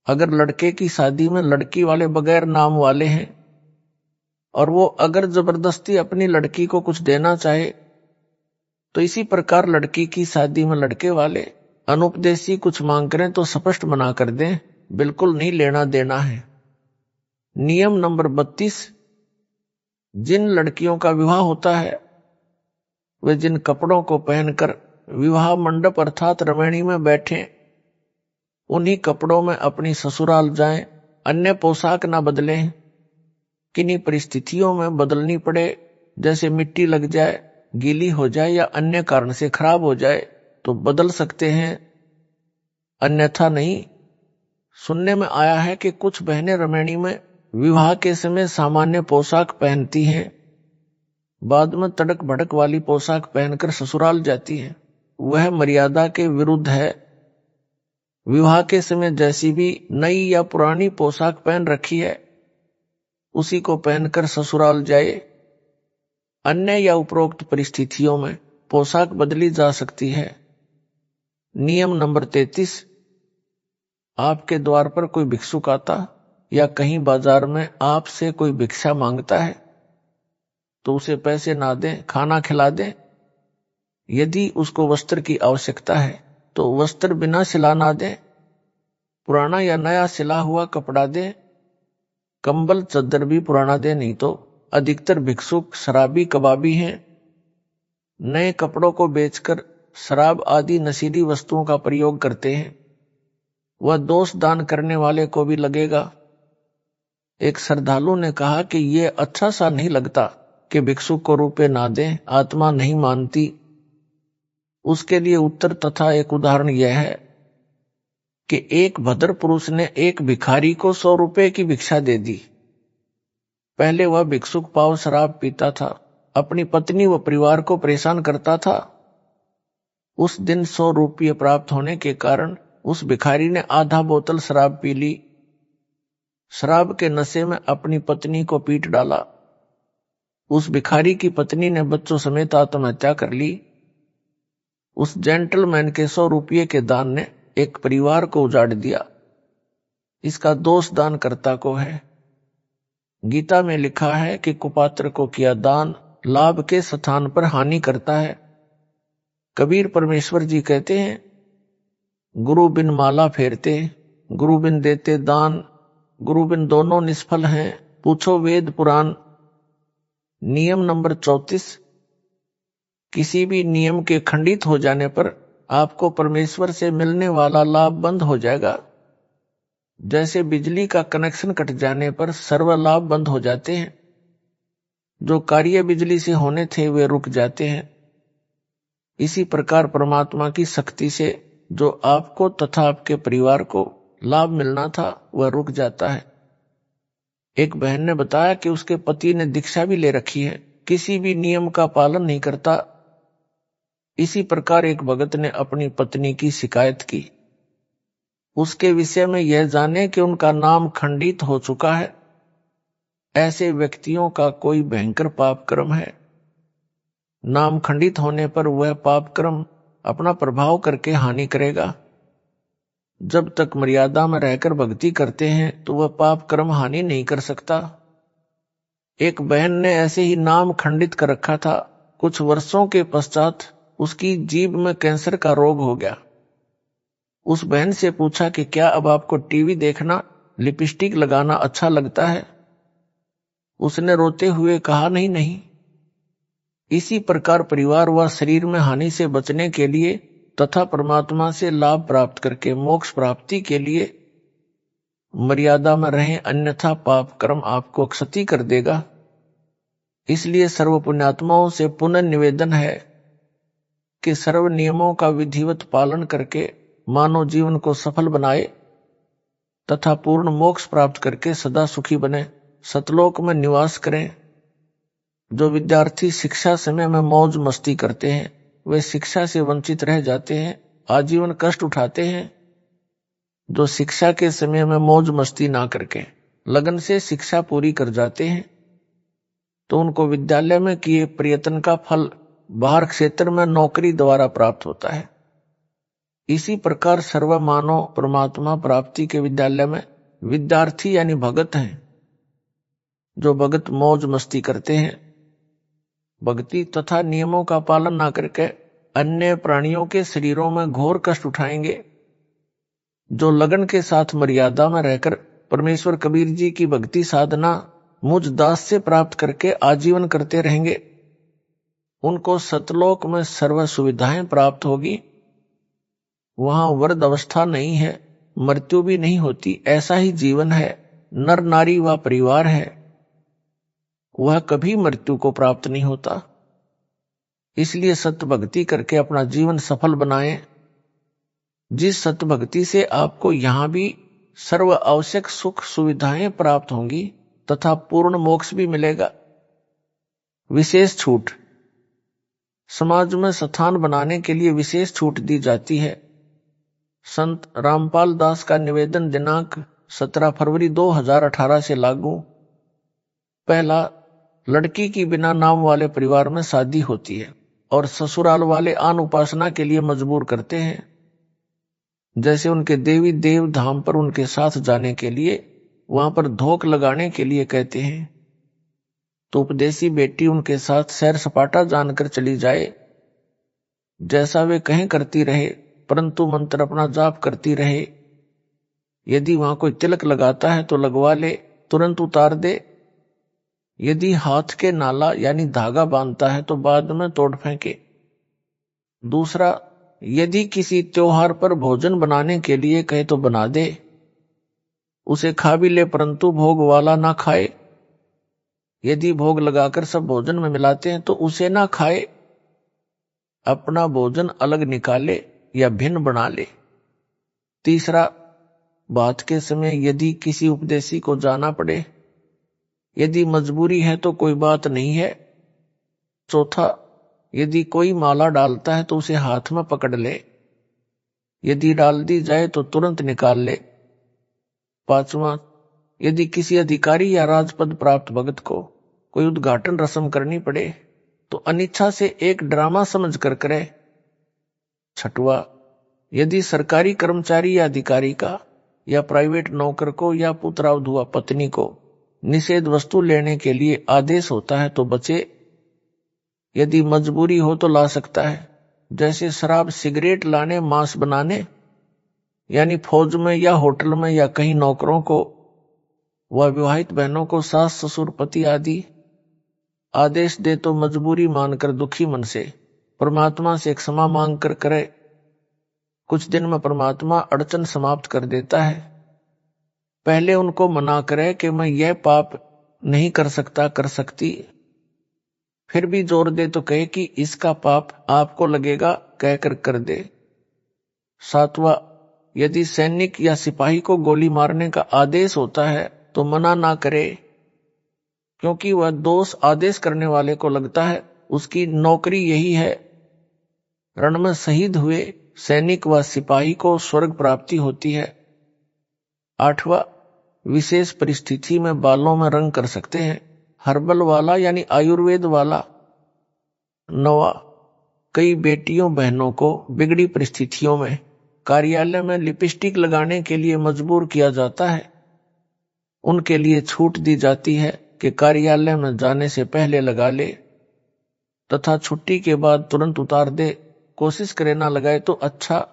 अगर लड़के की शादी में लड़की वाले बगैर नाम वाले हैं और वो अगर जबरदस्ती अपनी लड़की को कुछ देना चाहे तो इसी प्रकार लड़की की शादी में लड़के वाले अनुपदेशी कुछ मांग करें तो स्पष्ट मना कर दें, बिल्कुल नहीं लेना देना है। नियम नंबर 32, जिन लड़कियों का विवाह होता है वे जिन कपड़ों को पहनकर विवाह मंडप अर्थात रमणी में बैठे उन्हीं कपड़ों में अपनी ससुराल जाएं, अन्य पोशाक ना बदलें। किन्हीं परिस्थितियों में बदलनी पड़े, जैसे मिट्टी लग जाए, गीली हो जाए या अन्य कारण से खराब हो जाए तो बदल सकते हैं, अन्यथा नहीं। सुनने में आया है कि कुछ बहनें रमणी में विवाह के समय सामान्य पोशाक पहनती हैं, बाद में तड़क भड़क वाली पोशाक पहनकर ससुराल जाती हैं। वह मर्यादा के विरुद्ध है। विवाह के समय जैसी भी नई या पुरानी पोशाक पहन रखी है उसी को पहनकर ससुराल जाए। अन्य या उपरोक्त परिस्थितियों में पोशाक बदली जा सकती है। नियम नंबर 33, आपके द्वार पर कोई भिक्षुक आता या कहीं बाजार में आपसे कोई भिक्षा मांगता है तो उसे पैसे ना दें, खाना खिला दें। यदि उसको वस्त्र की आवश्यकता है तो वस्त्र बिना सिला ना दें, पुराना या नया सिला हुआ कपड़ा दें। कंबल चद्दर भी पुराना दें, नहीं तो अधिकतर भिक्षुक शराबी कबाबी हैं। नए कपड़ों को बेचकर शराब आदि नशीली वस्तुओं का प्रयोग करते हैं। वह दोष दान करने वाले को भी लगेगा। एक श्रद्धालु ने कहा कि यह अच्छा सा नहीं लगता कि भिक्षुक को रुपए ना दें, आत्मा नहीं मानती। उसके लिए उत्तर तथा एक उदाहरण यह है कि एक भद्र पुरुष ने एक भिखारी को 100 रुपए की भिक्षा दे दी। पहले वह भिक्षुक पाव शराब पीता था, अपनी पत्नी व परिवार को परेशान करता था। उस दिन 100 रुपये प्राप्त होने के कारण उस भिखारी ने आधा बोतल शराब पी ली। शराब के नशे में अपनी पत्नी को पीट डाला। उस भिखारी की पत्नी ने बच्चों समेत आत्महत्या कर ली। उस जेंटलमैन के 100 रुपये के दान ने एक परिवार को उजाड़ दिया। इसका दोष दानकर्ता को है। गीता में लिखा है कि कुपात्र को किया दान लाभ के स्थान पर हानि करता है। कबीर परमेश्वर जी कहते हैं, गुरु बिन माला फेरते, गुरु बिन देते दान, गुरु बिन दोनों निष्फल हैं, पूछो वेद पुराण। नियम नंबर 34, किसी भी नियम के खंडित हो जाने पर आपको परमेश्वर से मिलने वाला लाभ बंद हो जाएगा। जैसे बिजली का कनेक्शन कट जाने पर सर्व लाभ बंद हो जाते हैं, जो कार्य बिजली से होने थे वे रुक जाते हैं। इसी प्रकार परमात्मा की शक्ति से जो आपको तथा आपके परिवार को लाभ मिलना था वह रुक जाता है। एक बहन ने बताया कि उसके पति ने दीक्षा भी ले रखी है, किसी भी नियम का पालन नहीं करता। इसी प्रकार एक भगत ने अपनी पत्नी की शिकायत की। उसके विषय में यह जाने कि उनका नाम खंडित हो चुका है। ऐसे व्यक्तियों का कोई भयंकर पाप कर्म है। नाम खंडित होने पर वह पाप कर्म अपना प्रभाव करके हानि करेगा। जब तक मर्यादा में रहकर भक्ति करते हैं तो वह पाप कर्म हानि नहीं कर सकता। एक बहन ने ऐसे ही नाम खंडित कर रखा था। कुछ वर्षों के पश्चात उसकी जीभ में कैंसर का रोग हो गया। उस बहन से पूछा कि क्या अब आपको टीवी देखना, लिपस्टिक लगाना अच्छा लगता है? उसने रोते हुए कहा, नहीं नहीं। इसी प्रकार परिवार व शरीर में हानि से बचने के लिए तथा परमात्मा से लाभ प्राप्त करके मोक्ष प्राप्ति के लिए मर्यादा में रहें, अन्यथा पाप कर्म आपको क्षति कर देगा। इसलिए सर्व पुण्यात्माओं से पुनः निवेदन है कि सर्व नियमों का विधिवत पालन करके मानव जीवन को सफल बनाए तथा पूर्ण मोक्ष प्राप्त करके सदा सुखी बने, सतलोक में निवास करें। जो विद्यार्थी शिक्षा समय में मौज मस्ती करते हैं वे शिक्षा से वंचित रह जाते हैं, आजीवन कष्ट उठाते हैं। जो शिक्षा के समय में मौज मस्ती ना करके लगन से शिक्षा पूरी कर जाते हैं तो उनको विद्यालय में किए प्रयत्न का फल बाहर क्षेत्र में नौकरी द्वारा प्राप्त होता है। इसी प्रकार सर्व मानव परमात्मा प्राप्ति के विद्यालय में विद्यार्थी यानी भगत हैं। जो भगत मौज मस्ती करते हैं, भक्ति तथा नियमों का पालन ना करके अन्य प्राणियों के शरीरों में घोर कष्ट उठाएंगे। जो लगन के साथ मर्यादा में रहकर परमेश्वर कबीर जी की भक्ति साधना मुझ दास से प्राप्त करके आजीवन करते रहेंगे, उनको सतलोक में सर्व सुविधाएं प्राप्त होगी। वहां वृद्ध अवस्था नहीं है, मृत्यु भी नहीं होती, ऐसा ही जीवन है। नर नारी व परिवार है, वह कभी मृत्यु को प्राप्त नहीं होता। इसलिए सत्य भक्ति करके अपना जीवन सफल बनाएं। जिस सत्य भक्ति से आपको यहां भी सर्व आवश्यक सुख सुविधाएं प्राप्त होंगी तथा पूर्ण मोक्ष भी मिलेगा। विशेष छूट, समाज में स्थान बनाने के लिए विशेष छूट दी जाती है। संत रामपाल दास का निवेदन दिनांक 17 फरवरी 2018 से लागू। पहला, लड़की की बिना नाम वाले परिवार में शादी होती है और ससुराल वाले आन उपासना के लिए मजबूर करते हैं। जैसे उनके देवी देव धाम पर उनके साथ जाने के लिए, वहां पर धोख लगाने के लिए कहते हैं, तो उपदेशी बेटी उनके साथ सैर सपाटा जानकर चली जाए। जैसा वे कहें करती रहे, परंतु मंत्र अपना जाप करती रहे। यदि वहां कोई तिलक लगाता है तो लगवा ले, तुरंत उतार दे। यदि हाथ के नाला यानी धागा बांधता है तो बाद में तोड़ फेंके। दूसरा, यदि किसी त्योहार पर भोजन बनाने के लिए कहे तो बना दे, उसे खा भी ले, परंतु भोग वाला ना खाए। यदि भोग लगाकर सब भोजन में मिलाते हैं तो उसे ना खाए, अपना भोजन अलग निकाले या भिन्न बना ले। तीसरा, बात के समय यदि किसी उपदेशी को जाना पड़े, यदि मजबूरी है तो कोई बात नहीं है। चौथा, यदि कोई माला डालता है तो उसे हाथ में पकड़ ले, यदि डाल दी जाए तो तुरंत निकाल ले। पांचवा, यदि किसी अधिकारी या राजपद प्राप्त भगत को कोई उद्घाटन रस्म करनी पड़े तो अनिच्छा से एक ड्रामा समझकर करे। छठवा, यदि सरकारी कर्मचारी या अधिकारी का या प्राइवेट नौकर को या पुत्रावधुआ पत्नी को निषेध वस्तु लेने के लिए आदेश होता है तो बचे। यदि मजबूरी हो तो ला सकता है, जैसे शराब सिगरेट लाने, मांस बनाने, यानी फौज में या होटल में या कहीं नौकरों को व विवाहित बहनों को सास ससुर पति आदि आदेश दे तो मजबूरी मानकर दुखी मन से परमात्मा से क्षमा मांग कर करे। कुछ दिन में परमात्मा अड़चन समाप्त कर देता है। पहले उनको मना करे कि मैं यह पाप नहीं कर सकता, कर सकती, फिर भी जोर दे तो कहे कि इसका पाप आपको लगेगा, कहकर कर दे। सातवां, यदि सैनिक या सिपाही को गोली मारने का आदेश होता है तो मना ना करे, क्योंकि वह दोष आदेश करने वाले को लगता है, उसकी नौकरी यही है। रण में शहीद हुए सैनिक व सिपाही को स्वर्ग प्राप्ति होती है। आठवां, विशेष परिस्थिति में बालों में रंग कर सकते हैं, हर्बल वाला यानी आयुर्वेद वाला। नौवां, कई बेटियों बहनों को बिगड़ी परिस्थितियों में कार्यालय में लिपस्टिक लगाने के लिए मजबूर किया जाता है। उनके लिए छूट दी जाती है कि कार्यालय में जाने से पहले लगा ले तथा छुट्टी के बाद तुरंत उतार दे। कोशिश करे ना लगाए तो अच्छा,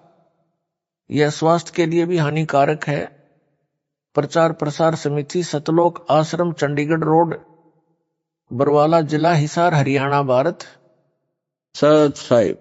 यह स्वास्थ्य के लिए भी हानिकारक है। प्रचार प्रसार समिति, सतलोक आश्रम, चंडीगढ़ रोड, बरवाला जिला, हिसार, हरियाणा, भारत। सत साहिब।